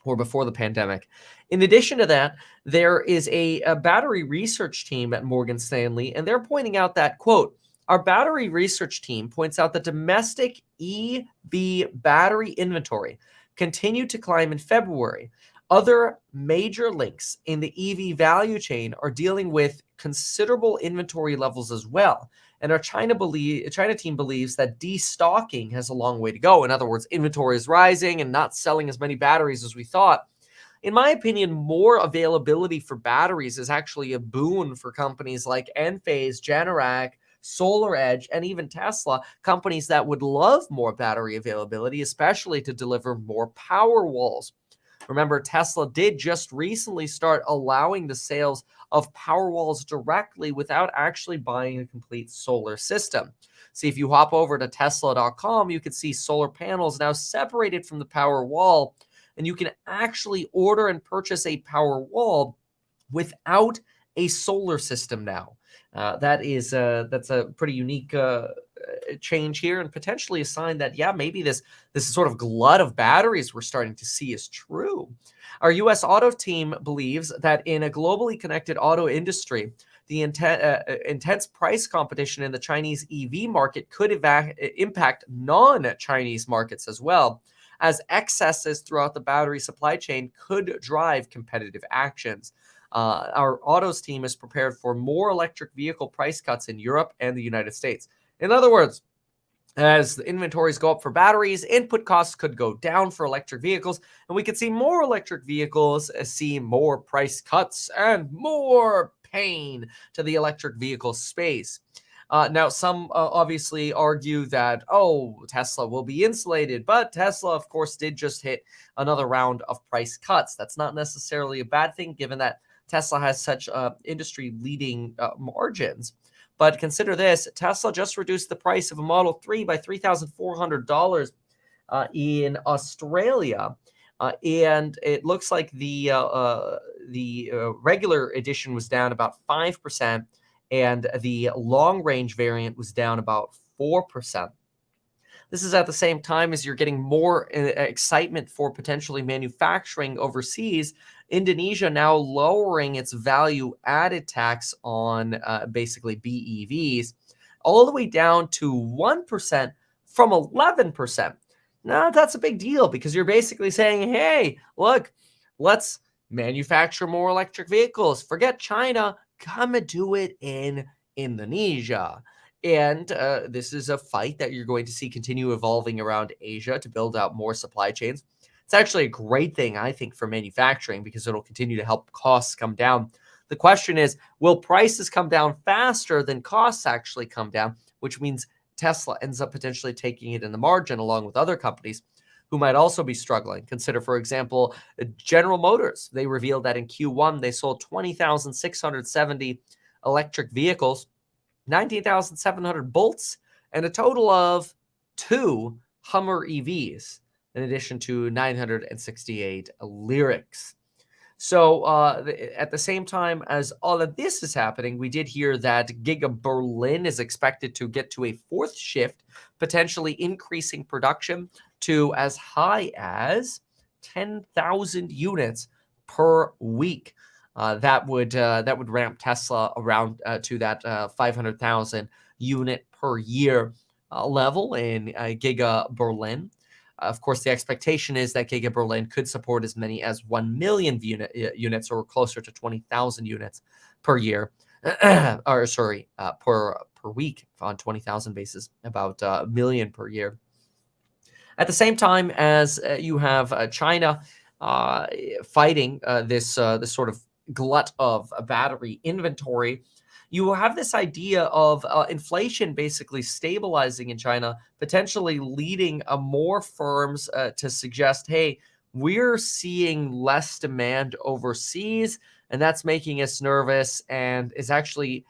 or before the pandemic. In addition to that, there is a battery research team at Morgan Stanley, and they're pointing out that, quote, our battery research team points out that domestic EV battery inventory continued to climb in February. Other major links in the EV value chain are dealing with considerable inventory levels as well. And our China team believes that destocking has a long way to go. In other words, inventory is rising and not selling as many batteries as we thought. In my opinion, more availability for batteries is actually a boon for companies like Enphase, Generac, SolarEdge, and even Tesla, companies that would love more battery availability, especially to deliver more power walls. Remember, Tesla did just recently start allowing the sales of power walls directly without actually buying a complete solar system. See, if you hop over to Tesla.com, you can see solar panels now separated from the power wall, and you can actually order and purchase a power wall without a solar system now. That's a pretty unique change here, and potentially a sign that, yeah, maybe this sort of glut of batteries we're starting to see is true. Our U.S. auto team believes that in a globally connected auto industry, the intense price competition in the Chinese EV market could impact non-Chinese markets as well, as excesses throughout the battery supply chain could drive competitive actions. Our autos team is prepared for more electric vehicle price cuts in Europe and the United States. In other words, as the inventories go up for batteries, input costs could go down for electric vehicles, and we could see more electric vehicles see more price cuts and more pain to the electric vehicle space. Now, some obviously argue that, Tesla will be insulated, but Tesla, of course, did just hit another round of price cuts. That's not necessarily a bad thing, given that Tesla has such industry-leading margins. But consider this, Tesla just reduced the price of a Model 3 by $3,400 in Australia. And it looks like the regular edition was down about 5%, and the long-range variant was down about 4%. This is at the same time as you're getting more excitement for potentially manufacturing overseas. Indonesia now lowering its value-added tax on basically BEVs all the way down to 1% from 11%. Now, that's a big deal because you're basically saying, hey, look, let's manufacture more electric vehicles. Forget China. Come and do it in Indonesia. And this is a fight that you're going to see continue evolving around Asia to build out more supply chains. It's actually a great thing, I think, for manufacturing because it'll continue to help costs come down. The question is, will prices come down faster than costs actually come down, which means Tesla ends up potentially taking it in the margin along with other companies who might also be struggling. Consider, for example, General Motors. They revealed that in Q1, they sold 20,670 electric vehicles, 19,700 Bolts, and a total of 2 Hummer EVs, in addition to 968 Lyrics. So at the same time as all of this is happening, we did hear that Giga Berlin is expected to get to a 4th shift, potentially increasing production to as high as 10,000 units per week. That would ramp Tesla around to that 500,000 unit per year level in Giga Berlin. Of course, the expectation is that Giga Berlin could support as many as 1 million units, or closer to 20,000 units per year, per week on 20,000 basis, about a million per year. At the same time as you have China fighting this sort of glut of battery inventory, you have this idea of inflation basically stabilizing in China, potentially leading more firms to suggest, hey, we're seeing less demand overseas, and that's making us nervous and is actually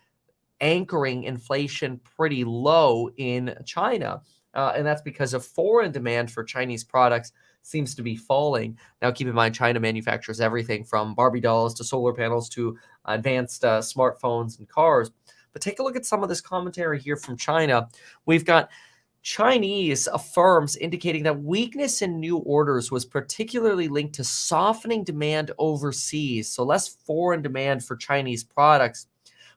anchoring inflation pretty low in China. And that's because of foreign demand for Chinese products seems to be falling. Now, keep in mind, China manufactures everything from Barbie dolls to solar panels to advanced smartphones and cars. But take a look at some of this commentary here from China. We've got Chinese firms indicating that weakness in new orders was particularly linked to softening demand overseas, so less foreign demand for Chinese products.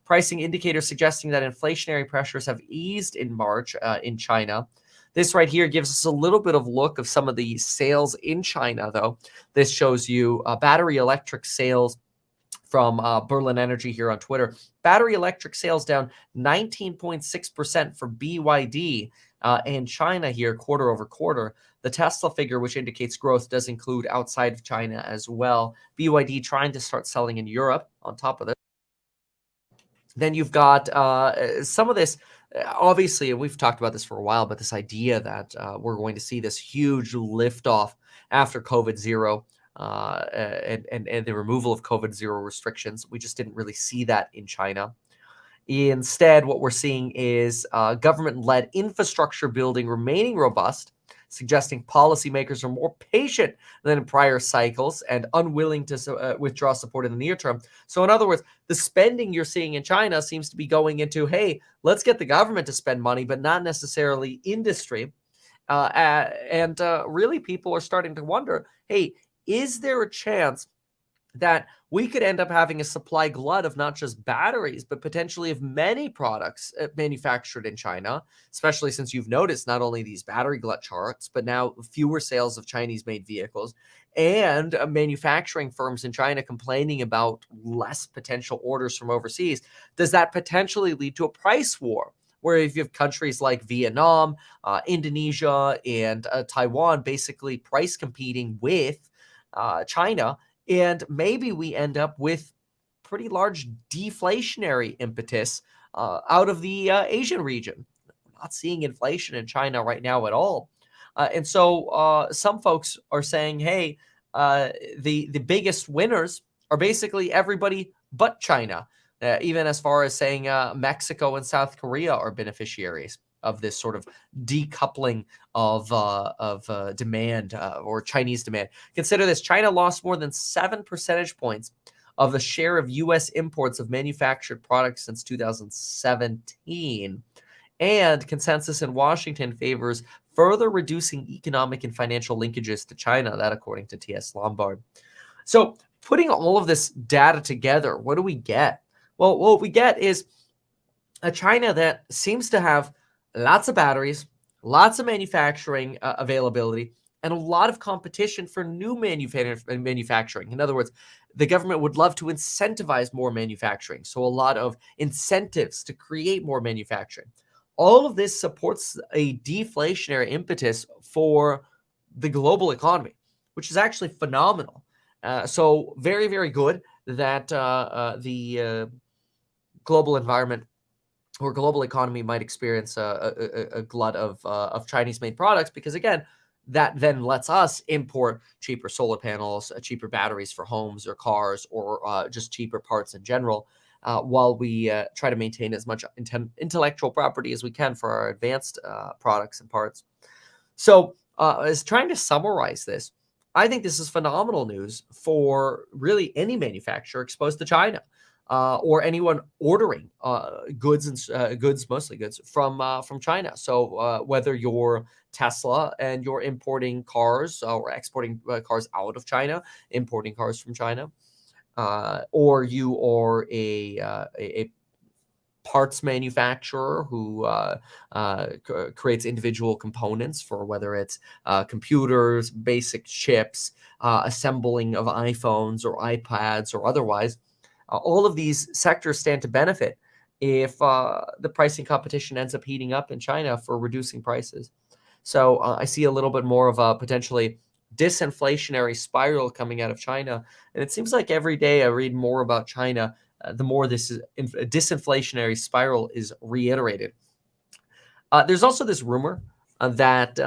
Pricing indicators suggesting that inflationary pressures have eased in March in China. This right here gives us a little bit of look of some of the sales in China, though. This shows you battery electric sales from Berlin Energy here on Twitter. Battery electric sales down 19.6% for BYD in China here, quarter over quarter. The Tesla figure, which indicates growth, does include outside of China as well. BYD trying to start selling in Europe on top of this. Then you've got some of this, obviously, and we've talked about this for a while, but this idea that we're going to see this huge liftoff after COVID zero and the removal of COVID zero restrictions. We just didn't really see that in China. Instead, what we're seeing is government-led infrastructure building remaining robust, suggesting policymakers are more patient than in prior cycles and unwilling to withdraw support in the near term. So in other words, the spending you're seeing in China seems to be going into, hey, let's get the government to spend money, but not necessarily industry. Really, people are starting to wonder, hey, is there a chance that we could end up having a supply glut of not just batteries, but potentially of many products manufactured in China, especially since you've noticed not only these battery glut charts, but now fewer sales of Chinese-made vehicles and manufacturing firms in China complaining about less potential orders from overseas. Does that potentially lead to a price war? Where if you have countries like Vietnam, Indonesia, and Taiwan basically price competing with China, and maybe we end up with pretty large deflationary impetus out of the Asian region. We're not seeing inflation in China right now at all. And so some folks are saying, hey, the biggest winners are basically everybody but China, even as far as saying Mexico and South Korea are beneficiaries of this sort of decoupling of demand or Chinese demand. Consider this: China lost more than 7 percentage points of the share of U.S. imports of manufactured products since 2017. And consensus in Washington favors further reducing economic and financial linkages to China, that according to T.S. Lombard. So putting all of this data together, what do we get? Well, what we get is a China that seems to have lots of batteries, lots of manufacturing availability, and a lot of competition for new manufacturing. In other words, the government would love to incentivize more manufacturing, so a lot of incentives to create more manufacturing. All of this supports a deflationary impetus for the global economy, which is actually phenomenal. So very, very good that the global environment or global economy might experience a glut of Chinese-made products, because again, that then lets us import cheaper solar panels, cheaper batteries for homes or cars, or just cheaper parts in general, while we try to maintain as much intellectual property as we can for our advanced products and parts. So as trying to summarize this, I think this is phenomenal news for really any manufacturer exposed to China. Or anyone ordering goods, mostly goods from China. So whether you're Tesla and you're importing cars or exporting cars out of China, importing cars from China, or you are a parts manufacturer who creates individual components for whether it's computers, basic chips, assembling of iPhones or iPads or otherwise. All of these sectors stand to benefit if the pricing competition ends up heating up in China for reducing prices. So I see a little bit more of a potentially disinflationary spiral coming out of China. And it seems like every day I read more about China, the more this disinflationary spiral is reiterated. There's also this rumor that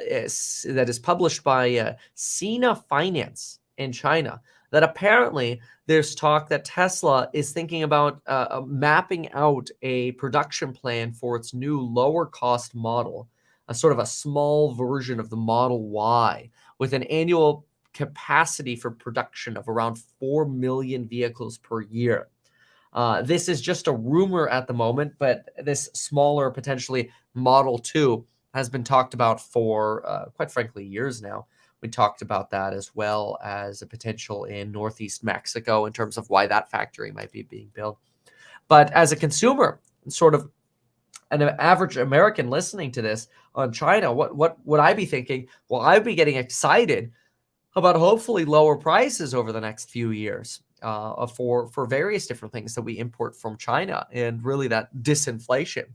is published by Sina Finance in China, that apparently there's talk that Tesla is thinking about mapping out a production plan for its new lower cost model, a sort of a small version of the Model Y, with an annual capacity for production of around 4 million vehicles per year. This is just a rumor at the moment, but this smaller, potentially Model 2 has been talked about for, quite frankly, years now. We talked about that, as well as a potential in Northeast Mexico in terms of why that factory might be being built. But as a consumer, sort of an average American listening to this on China, what would I be thinking? Well, I'd be getting excited about hopefully lower prices over the next few years for various different things that we import from China, and really that disinflation.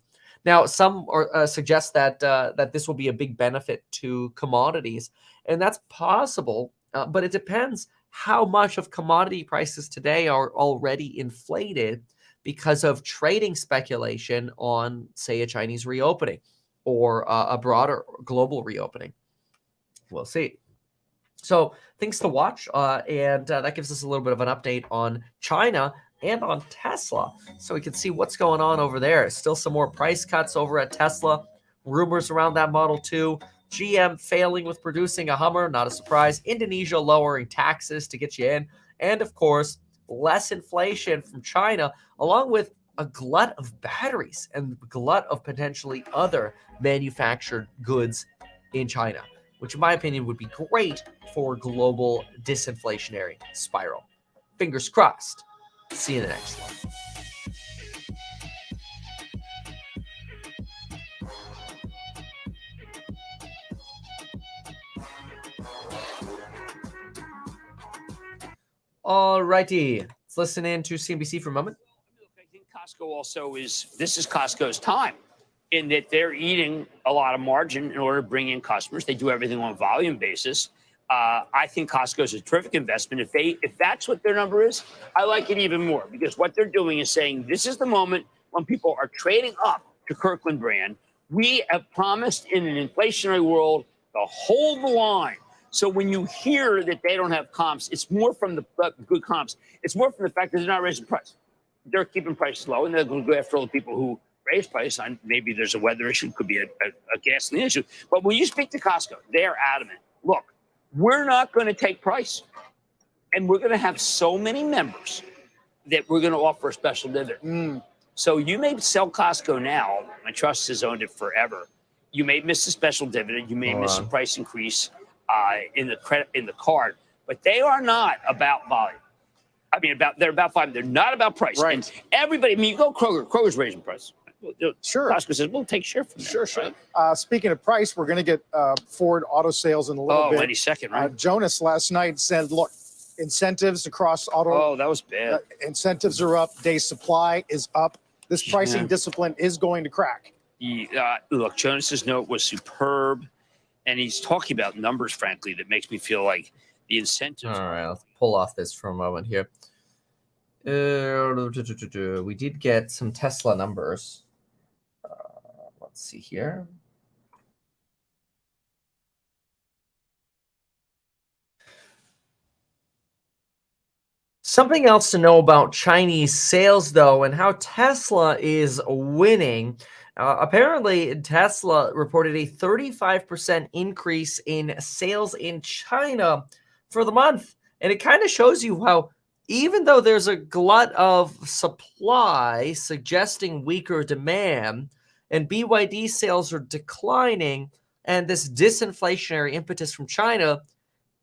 Now, some suggest that that this will be a big benefit to commodities, and that's possible, but it depends how much of commodity prices today are already inflated because of trading speculation on, say, a Chinese reopening or a broader global reopening. We'll see. So things to watch, and that gives us a little bit of an update on China and on Tesla, so we can see what's going on over there. Still some more price cuts over at Tesla. Rumors around that Model 2. GM failing with producing a Hummer, not a surprise. Indonesia lowering taxes to get you in. And of course, less inflation from China, along with a glut of batteries and a glut of potentially other manufactured goods in China, which in my opinion would be great for global disinflationary spiral. Fingers crossed. See you in the next one. All righty. Let's listen in to CNBC for a moment. I think Costco also this is Costco's time, in that they're eating a lot of margin in order to bring in customers. They do everything on a volume basis. I think Costco is a terrific investment. If that's what their number is, I like it even more, because what they're doing is saying this is the moment when people are trading up to Kirkland brand. We have promised in an inflationary world to hold the line. So when you hear that they don't have comps, it's more from the good comps. It's more from the fact that they're not raising price. They're keeping prices low, and they're going to go after all the people who raise price. Maybe there's a weather issue, could be a gasoline issue. But when you speak to Costco, they're adamant. Look, we're not going to take price, and we're going to have so many members that we're going to offer a special dividend. So you may sell Costco now. My trust has owned it forever. You may miss a special dividend. You may miss a price increase in the card, but they are not about volume. I mean, they're about volume. They're not about price. Right. And everybody, I mean, you go Kroger's raising price. Sure. Costco says, we'll take share from them. Sure. Speaking of price, we're going to get Ford auto sales in a little bit. Any second, right? Jonas last night said, look, incentives across auto. Oh, that was bad. Incentives are up. Day supply is up. This pricing discipline is going to crack. Look, Jonas's note was superb, and he's talking about numbers, frankly, that makes me feel like the incentives. All right, let's pull off this for a moment here. We did get some Tesla numbers. Let's see here. Something else to know about Chinese sales, though, and how Tesla is winning. Apparently, Tesla reported a 35% increase in sales in China for the month. And it kind of shows you how, even though there's a glut of supply suggesting weaker demand, and BYD sales are declining, and this disinflationary impetus from China,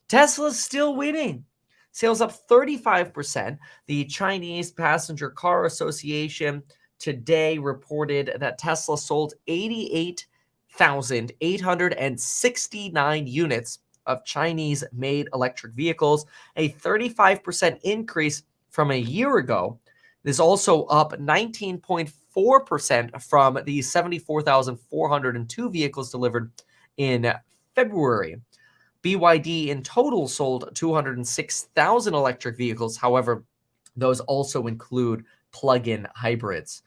Tesla's still winning. Sales up 35%. The Chinese Passenger Car Association today reported that Tesla sold 88,869 units of Chinese-made electric vehicles, a 35% increase from a year ago. This is also up 19.4% from the 74,402 vehicles delivered in February. BYD in total sold 206,000 electric vehicles. However, those also include plug-in hybrids.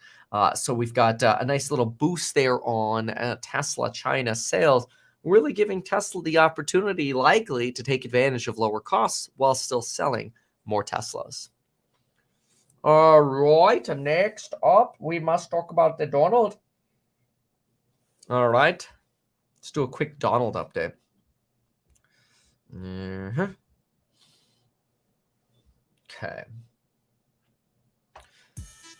So we've got a nice little boost there on Tesla China sales, really giving Tesla the opportunity likely to take advantage of lower costs while still selling more Teslas. All right, next up, we must talk about the Donald. All right, let's do a quick Donald update. Okay.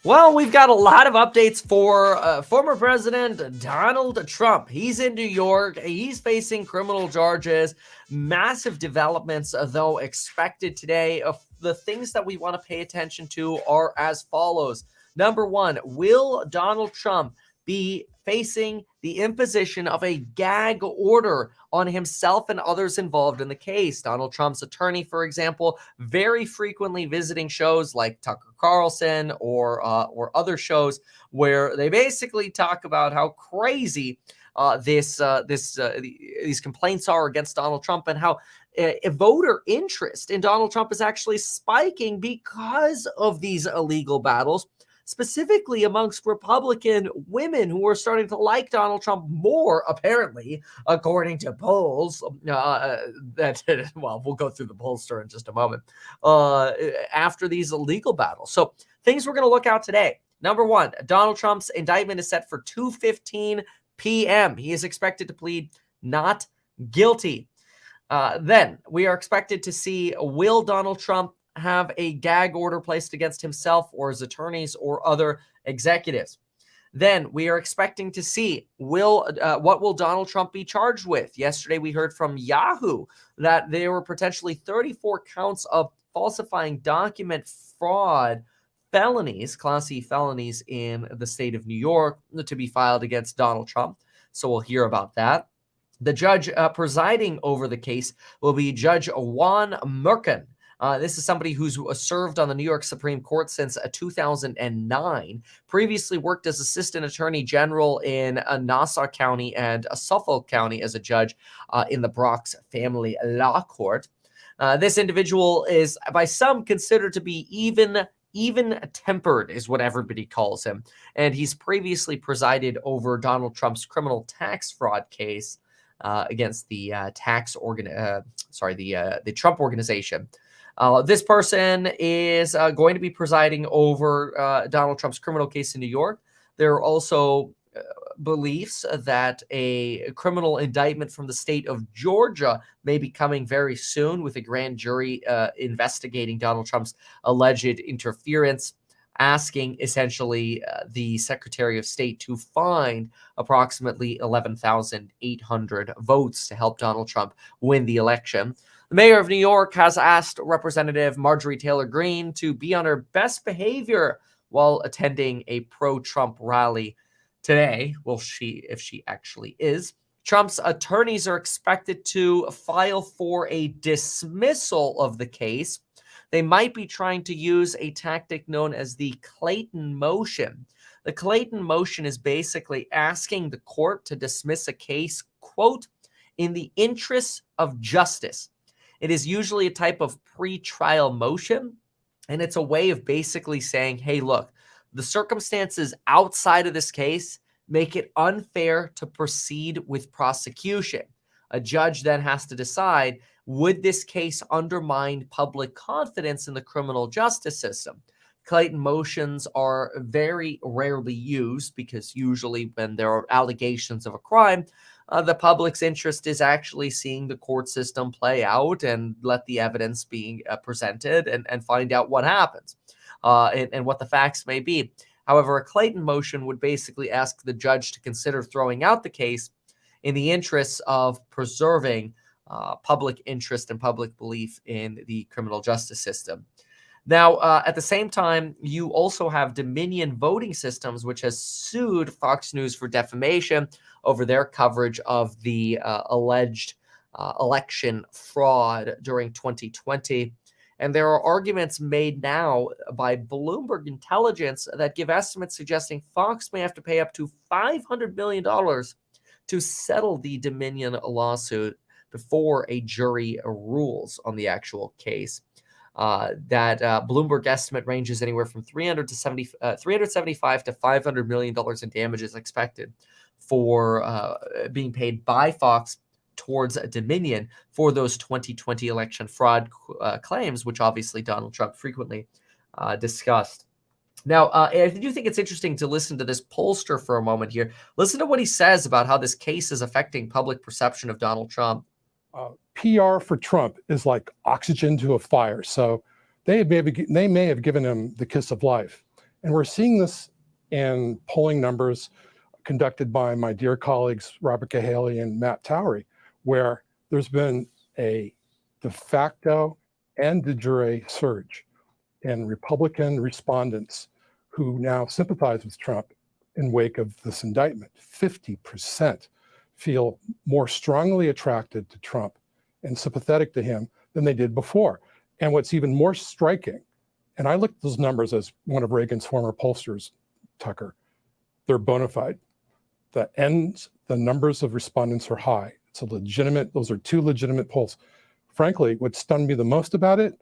Well, we've got a lot of updates for former President Donald Trump. He's in New York. He's facing criminal charges. Massive developments, though, expected today. The things that we want to pay attention to are as follows. Number one, will Donald Trump be facing the imposition of a gag order on himself and others involved in the case? Donald Trump's attorney, for example, very frequently visiting shows like Tucker Carlson or other shows where they basically talk about how crazy these complaints are against Donald Trump and how voter interest in Donald Trump is actually spiking because of these illegal battles, specifically amongst Republican women who are starting to like Donald Trump more, apparently, according to polls. Well, we'll go through the pollster in just a moment, after these illegal battles. So things we're going to look at today. Number one, Donald Trump's indictment is set for 2:15 p.m. He is expected to plead not guilty. Then we are expected to see, will Donald Trump have a gag order placed against himself or his attorneys or other executives? Then we are expecting to see, what will Donald Trump be charged with? Yesterday we heard from Yahoo that there were potentially 34 counts of falsifying document fraud felonies, Class E felonies in the state of New York, to be filed against Donald Trump. So we'll hear about that. The judge presiding over the case will be Judge Juan Merkin. This is somebody who's served on the New York Supreme Court since 2009, previously worked as Assistant Attorney General in Nassau County and Suffolk County as a judge in the Bronx Family Law Court. This individual is by some considered to be even-tempered, is what everybody calls him. And he's previously presided over Donald Trump's criminal tax fraud case against the the Trump Organization. This person is going to be presiding over Donald Trump's criminal case in New York. There are also beliefs that a criminal indictment from the state of Georgia may be coming very soon, with a grand jury investigating Donald Trump's alleged interference, asking essentially the Secretary of State to find approximately 11,800 votes to help Donald Trump win the election. The mayor of New York has asked Representative Marjorie Taylor Greene to be on her best behavior while attending a pro-Trump rally today. Well, if she actually is. Trump's attorneys are expected to file for a dismissal of the case. They might be trying to use a tactic known as the Clayton motion. The Clayton motion is basically asking the court to dismiss a case, quote, in the interests of justice. It is usually a type of pre-trial motion, and it's a way of basically saying, hey, look, the circumstances outside of this case make it unfair to proceed with prosecution. A judge then has to decide, would this case undermine public confidence in the criminal justice system? Clayton motions are very rarely used because usually when there are allegations of a crime, the public's interest is actually seeing the court system play out and let the evidence be presented and find out what happens and what the facts may be. However, a Clayton motion would basically ask the judge to consider throwing out the case in the interests of preserving public interest and public belief in the criminal justice system. Now, at the same time, you also have Dominion Voting Systems, which has sued Fox News for defamation over their coverage of the alleged election fraud during 2020. And there are arguments made now by Bloomberg Intelligence that give estimates suggesting Fox may have to pay up to $500 million to settle the Dominion lawsuit before a jury rules on the actual case. That Bloomberg estimate ranges anywhere from $375 to $500 million in damages expected for being paid by Fox towards Dominion for those 2020 election fraud claims, which obviously Donald Trump frequently discussed. Now, I do think it's interesting to listen to this pollster for a moment here. Listen to what he says about how this case is affecting public perception of Donald Trump. PR for Trump is like oxygen to a fire. So they may have given him the kiss of life. And we're seeing this in polling numbers conducted by my dear colleagues, Robert Cahaly and Matt Towery, where there's been a de facto and de jure surge in Republican respondents who now sympathize with Trump in wake of this indictment. 50% feel more strongly attracted to Trump and sympathetic to him than they did before. And what's even more striking, and I looked at those numbers as one of Reagan's former pollsters, Tucker, they're bona fide. The numbers of respondents are high. It's a legitimate, those are two legitimate polls. Frankly, what stunned me the most about it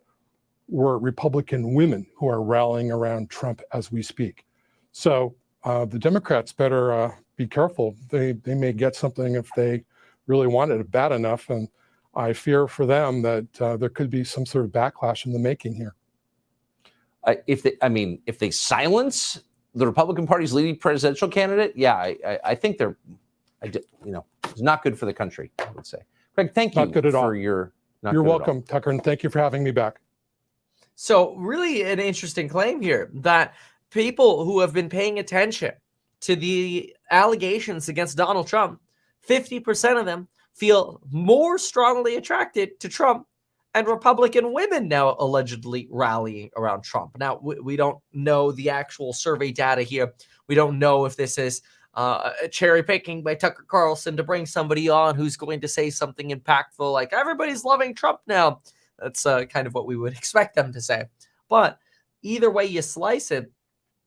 were Republican women who are rallying around Trump as we speak. So the Democrats better be careful. They may get something if they really want it bad enough. And I fear for them that there could be some sort of backlash in the making here. If they silence the Republican Party's leading presidential candidate, I think it's not good for the country, I would say. Craig, thank you not good at all. You're welcome, Tucker, and thank you for having me back. So really an interesting claim here that people who have been paying attention to the allegations against Donald Trump, 50% of them feel more strongly attracted to Trump, and Republican women now allegedly rallying around Trump. Now, we don't know the actual survey data here. We don't know if this is cherry picking by Tucker Carlson to bring somebody on who's going to say something impactful like everybody's loving Trump now. That's kind of what we would expect them to say. But either way you slice it,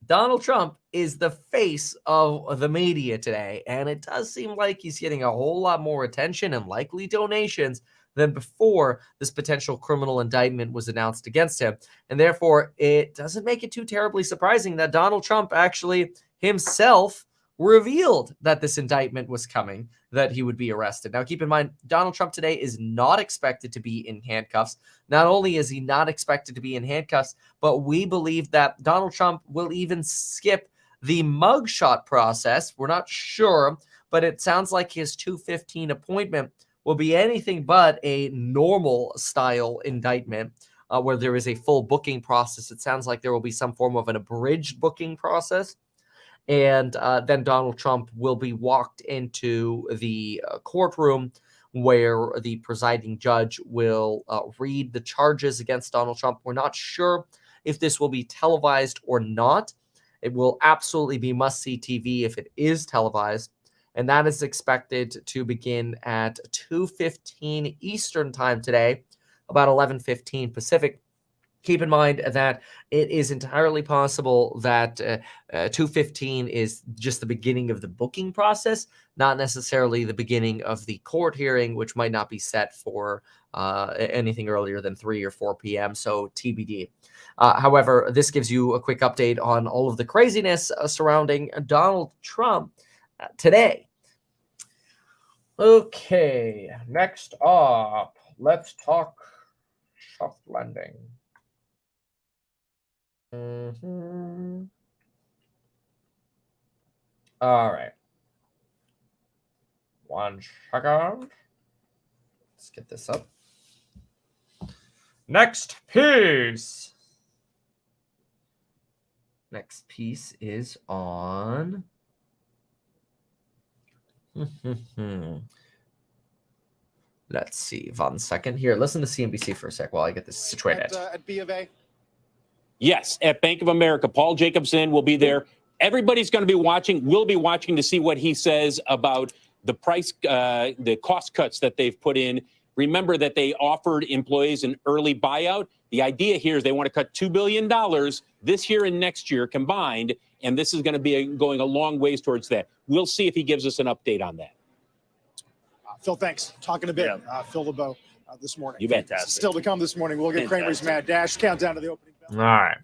Donald Trump is the face of the media today, and it does seem like he's getting a whole lot more attention and likely donations than before this potential criminal indictment was announced against him. And therefore, it doesn't make it too terribly surprising that Donald Trump actually himself revealed that this indictment was coming, that he would be arrested. Now, keep in mind, Donald Trump today is not expected to be in handcuffs. Not only is he not expected to be in handcuffs, but we believe that Donald Trump will even skip the mugshot process. We're not sure, but it sounds like his 215 appointment will be anything but a normal style indictment where there is a full booking process. It sounds like there will be some form of an abridged booking process. And then Donald Trump will be walked into the courtroom where the presiding judge will read the charges against Donald Trump. We're not sure if this will be televised or not. It will absolutely be must-see TV if it is televised. And that is expected to begin at 2:15 Eastern time today, about 11:15 Pacific. Keep in mind that it is entirely possible that 2:15 is just the beginning of the booking process, not necessarily the beginning of the court hearing, which might not be set for anything earlier than 3 or 4 p.m., so TBD. However, this gives you a quick update on all of the craziness surrounding Donald Trump today. Okay, next up, let's talk soft landing. All right. 1 second. Let's get this up. Next piece. Next piece is on. Let's see. 1 second here. Listen to CNBC for a sec while I get this situated. At B of A? Yes, at Bank of America. Paul Jacobson will be there. Everybody's going to be watching. We'll be watching to see what he says about the the cost cuts that they've put in. Remember that they offered employees an early buyout. The idea here is they want to cut $2 billion this year and next year combined, and this is going to be going a long ways towards that. We'll see if he gives us an update on that. Phil, thanks. Talking a bit. Phil LeBeau this morning. You fantastic. Still to come this morning. We'll get Kramer's Mad Dash countdown to the opening bell. All right.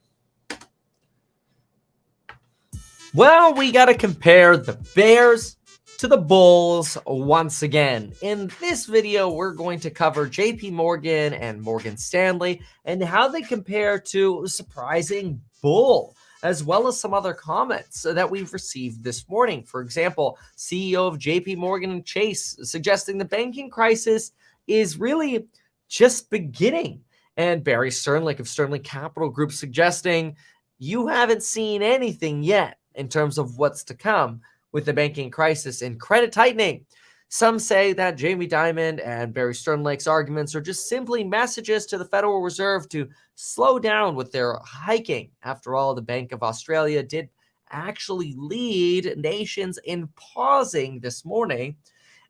Well, we got to compare the Bears to the Bulls once again. In this video, we're going to cover JP Morgan and Morgan Stanley and how they compare to a surprising bull, as well as some other comments that we've received this morning. For example, CEO of JP Morgan and Chase suggesting the banking crisis is really just beginning. And Barry Sternlicht of Sternlicht Capital Group suggesting you haven't seen anything yet in terms of what's to come with the banking crisis and credit tightening. Some say that Jamie Dimon and Barry Sternlicht's arguments are just simply messages to the Federal Reserve to slow down with their hiking. After all, the Bank of Australia did actually lead nations in pausing this morning.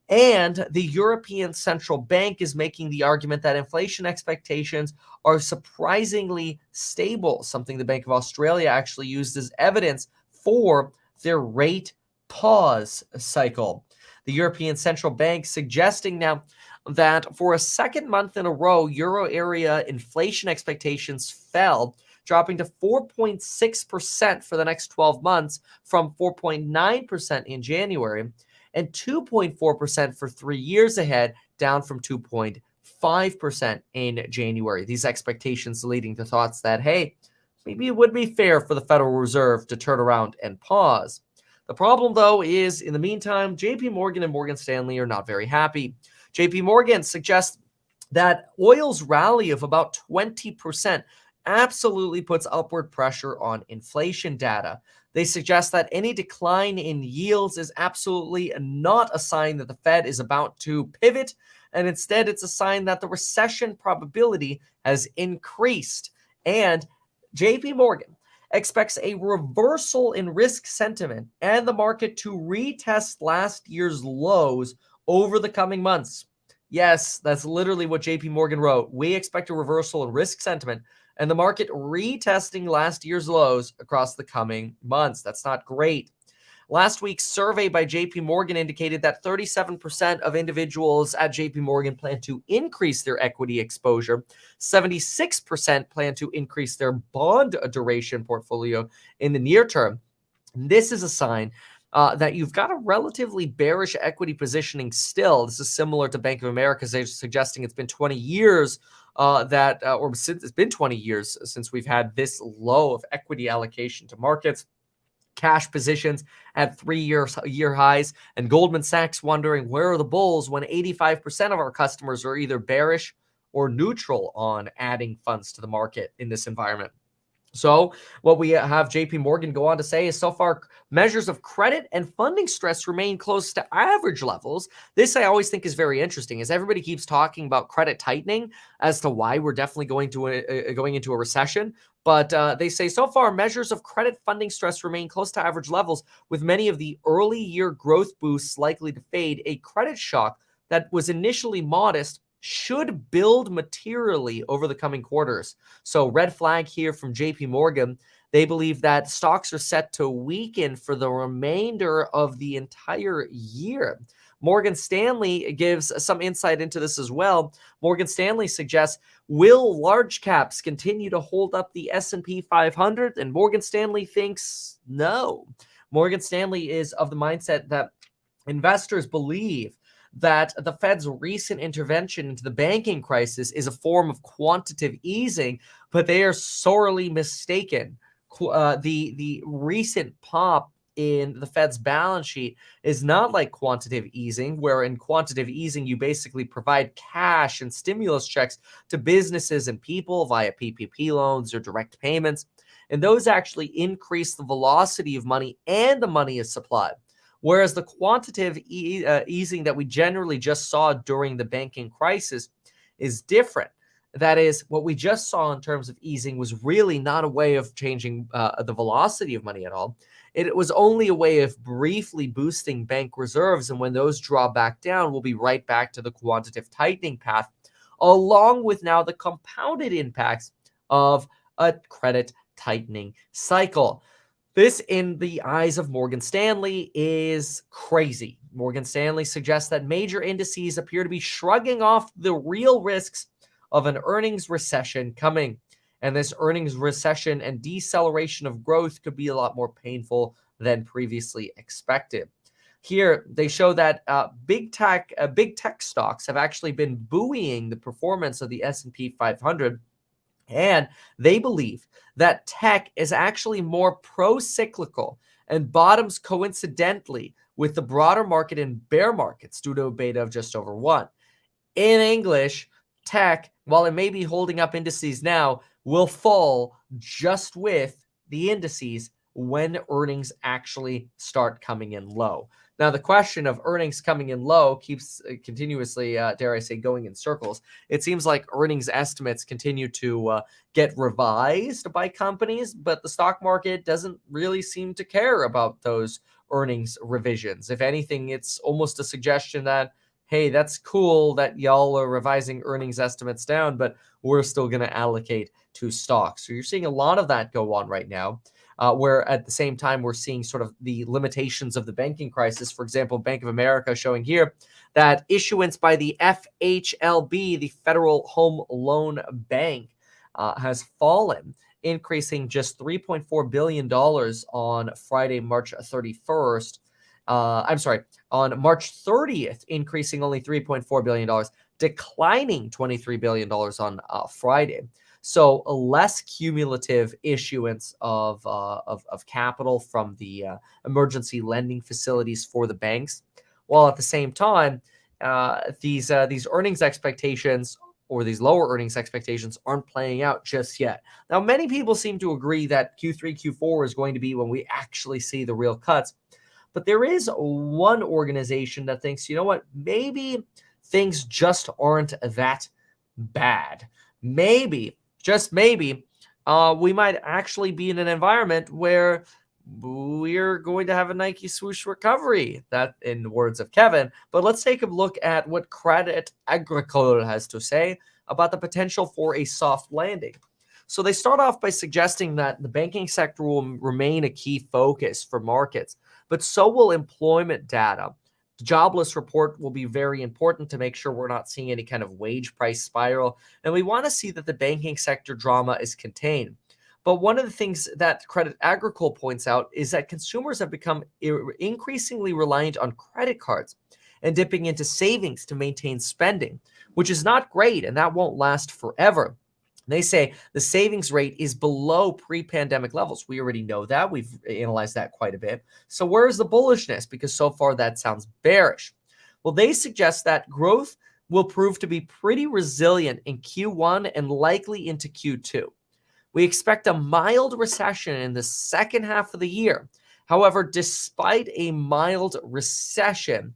And the European Central Bank is making the argument that inflation expectations are surprisingly stable, something the Bank of Australia actually used as evidence for their rate pause cycle. The European Central Bank suggesting now that for a second month in a row, Euro area inflation expectations fell, dropping to 4.6% for the next 12 months from 4.9% in January and 2.4% for 3 years ahead, down from 2.5% in January. These expectations leading to thoughts that, hey, maybe it would be fair for the Federal Reserve to turn around and pause. The problem, though, is in the meantime, JP Morgan and Morgan Stanley are not very happy. JP Morgan suggests that oil's rally of about 20% absolutely puts upward pressure on inflation data. They suggest that any decline in yields is absolutely not a sign that the Fed is about to pivot, and instead it's a sign that the recession probability has increased. And JP Morgan expects a reversal in risk sentiment and the market to retest last year's lows over the coming months. Yes, that's literally what JP Morgan wrote. We expect a reversal in risk sentiment and the market retesting last year's lows across the coming months. That's not great. Last week's survey by JP Morgan indicated that 37% of individuals at JP Morgan plan to increase their equity exposure. 76% plan to increase their bond duration portfolio in the near term. This is a sign that you've got a relatively bearish equity positioning still. This is similar to Bank of America suggesting it's been 20 years it's been 20 years since we've had this low of equity allocation to markets. Cash positions at 3-year highs, and Goldman Sachs wondering where are the bulls when 85% of our customers are either bearish or neutral on adding funds to the market in this environment. So what we have JP Morgan go on to say is so far measures of credit and funding stress remain close to average levels. This I always think is very interesting as everybody keeps talking about credit tightening as to why we're definitely going into a recession. But they say so far measures of credit funding stress remain close to average levels, with many of the early year growth boosts likely to fade. A credit shock that was initially modest should build materially over the coming quarters. So red flag here from JP Morgan. They believe that stocks are set to weaken for the remainder of the entire year. Morgan Stanley gives some insight into this as well. Morgan Stanley suggests, will large caps continue to hold up the S&P 500? And Morgan Stanley thinks no. Morgan Stanley is of the mindset that investors believe that the Fed's recent intervention into the banking crisis is a form of quantitative easing, but they are sorely mistaken. The recent pop in the Fed's balance sheet is not like quantitative easing, where in quantitative easing, you basically provide cash and stimulus checks to businesses and people via PPP loans or direct payments. And those actually increase the velocity of money and the money is supplied. Whereas the quantitative easing that we generally just saw during the banking crisis is different. That is, what we just saw in terms of easing was really not a way of changing the velocity of money at all. It was only a way of briefly boosting bank reserves. And when those draw back down, we'll be right back to the quantitative tightening path, along with now the compounded impacts of a credit tightening cycle. This, in the eyes of Morgan Stanley, is crazy. Morgan Stanley suggests that major indices appear to be shrugging off the real risks of an earnings recession coming. And this earnings recession and deceleration of growth could be a lot more painful than previously expected. Here, they show that big tech stocks have actually been buoying the performance of the S&P 500, and they believe that tech is actually more pro-cyclical and bottoms coincidentally with the broader market in bear markets due to a beta of just over 1. In English, tech, while it may be holding up indices now, will fall just with the indices when earnings actually start coming in low. Now, the question of earnings coming in low keeps continuously, dare I say, going in circles. It seems like earnings estimates continue to get revised by companies, but the stock market doesn't really seem to care about those earnings revisions. If anything, it's almost a suggestion that, hey, that's cool that y'all are revising earnings estimates down, but we're still going to allocate to stocks. So you're seeing a lot of that go on right now. Where at the same time, we're seeing sort of the limitations of the banking crisis. For example, Bank of America showing here that issuance by the FHLB, the Federal Home Loan Bank, has fallen, increasing just $3.4 billion on Friday, March 31st. On March 30th, increasing only $3.4 billion, declining $23 billion on Friday. So a less cumulative issuance of capital from the emergency lending facilities for the banks, while at the same time, these earnings expectations or these lower earnings expectations aren't playing out just yet. Now, many people seem to agree that Q3, Q4 is going to be when we actually see the real cuts. But there is one organization that thinks, you know what, maybe things just aren't that bad. Maybe, just maybe, we might actually be in an environment where we're going to have a Nike swoosh recovery, that in the words of Kevin. But let's take a look at what Crédit Agricole has to say about the potential for a soft landing. So they start off by suggesting that the banking sector will remain a key focus for markets, but so will employment data. The jobless report will be very important to make sure we're not seeing any kind of wage price spiral. And we want to see that the banking sector drama is contained. But one of the things that Crédit Agricole points out is that consumers have become increasingly reliant on credit cards and dipping into savings to maintain spending, which is not great, and that won't last forever. They say the savings rate is below pre-pandemic levels. We already know that. We've analyzed that quite a bit. So where's the bullishness? Because so far that sounds bearish. Well, they suggest that growth will prove to be pretty resilient in Q1 and likely into Q2. We expect a mild recession in the second half of the year. However, despite a mild recession,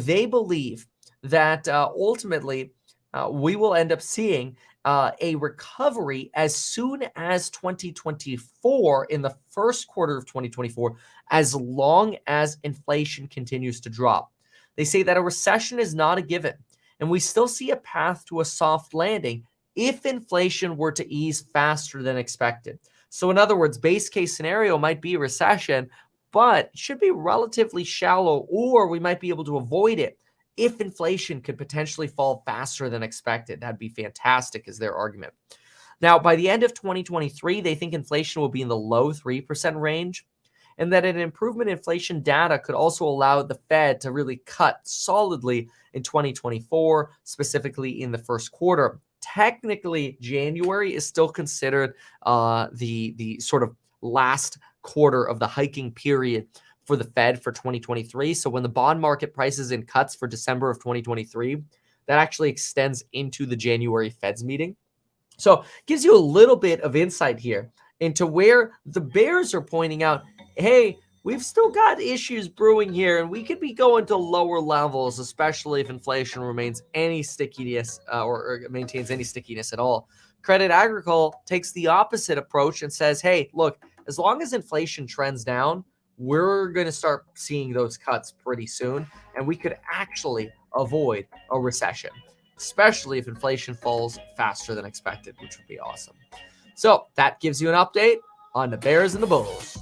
they believe that ultimately we will end up seeing a recovery as soon as 2024, in the first quarter of 2024, as long as inflation continues to drop. They say that a recession is not a given, and we still see a path to a soft landing if inflation were to ease faster than expected. So in other words, base case scenario might be a recession, but it should be relatively shallow, or we might be able to avoid it if inflation could potentially fall faster than expected. That'd be fantastic, is their argument. Now, by the end of 2023, they think inflation will be in the low 3% range, and that an improvement in inflation data could also allow the Fed to really cut solidly in 2024, specifically in the first quarter. Technically, January is still considered the sort of last quarter of the hiking period for the Fed for 2023. So when the bond market prices in cuts for December of 2023, that actually extends into the January Fed's meeting. So it gives you a little bit of insight here into where the bears are pointing out, hey, we've still got issues brewing here, and we could be going to lower levels, especially if inflation remains any stickiness or maintains any stickiness at all. Crédit Agricole takes the opposite approach and says, hey, look, as long as inflation trends down, we're going to start seeing those cuts pretty soon, and we could actually avoid a recession, especially if inflation falls faster than expected, which would be awesome. So that gives you an update on the bears and the bulls.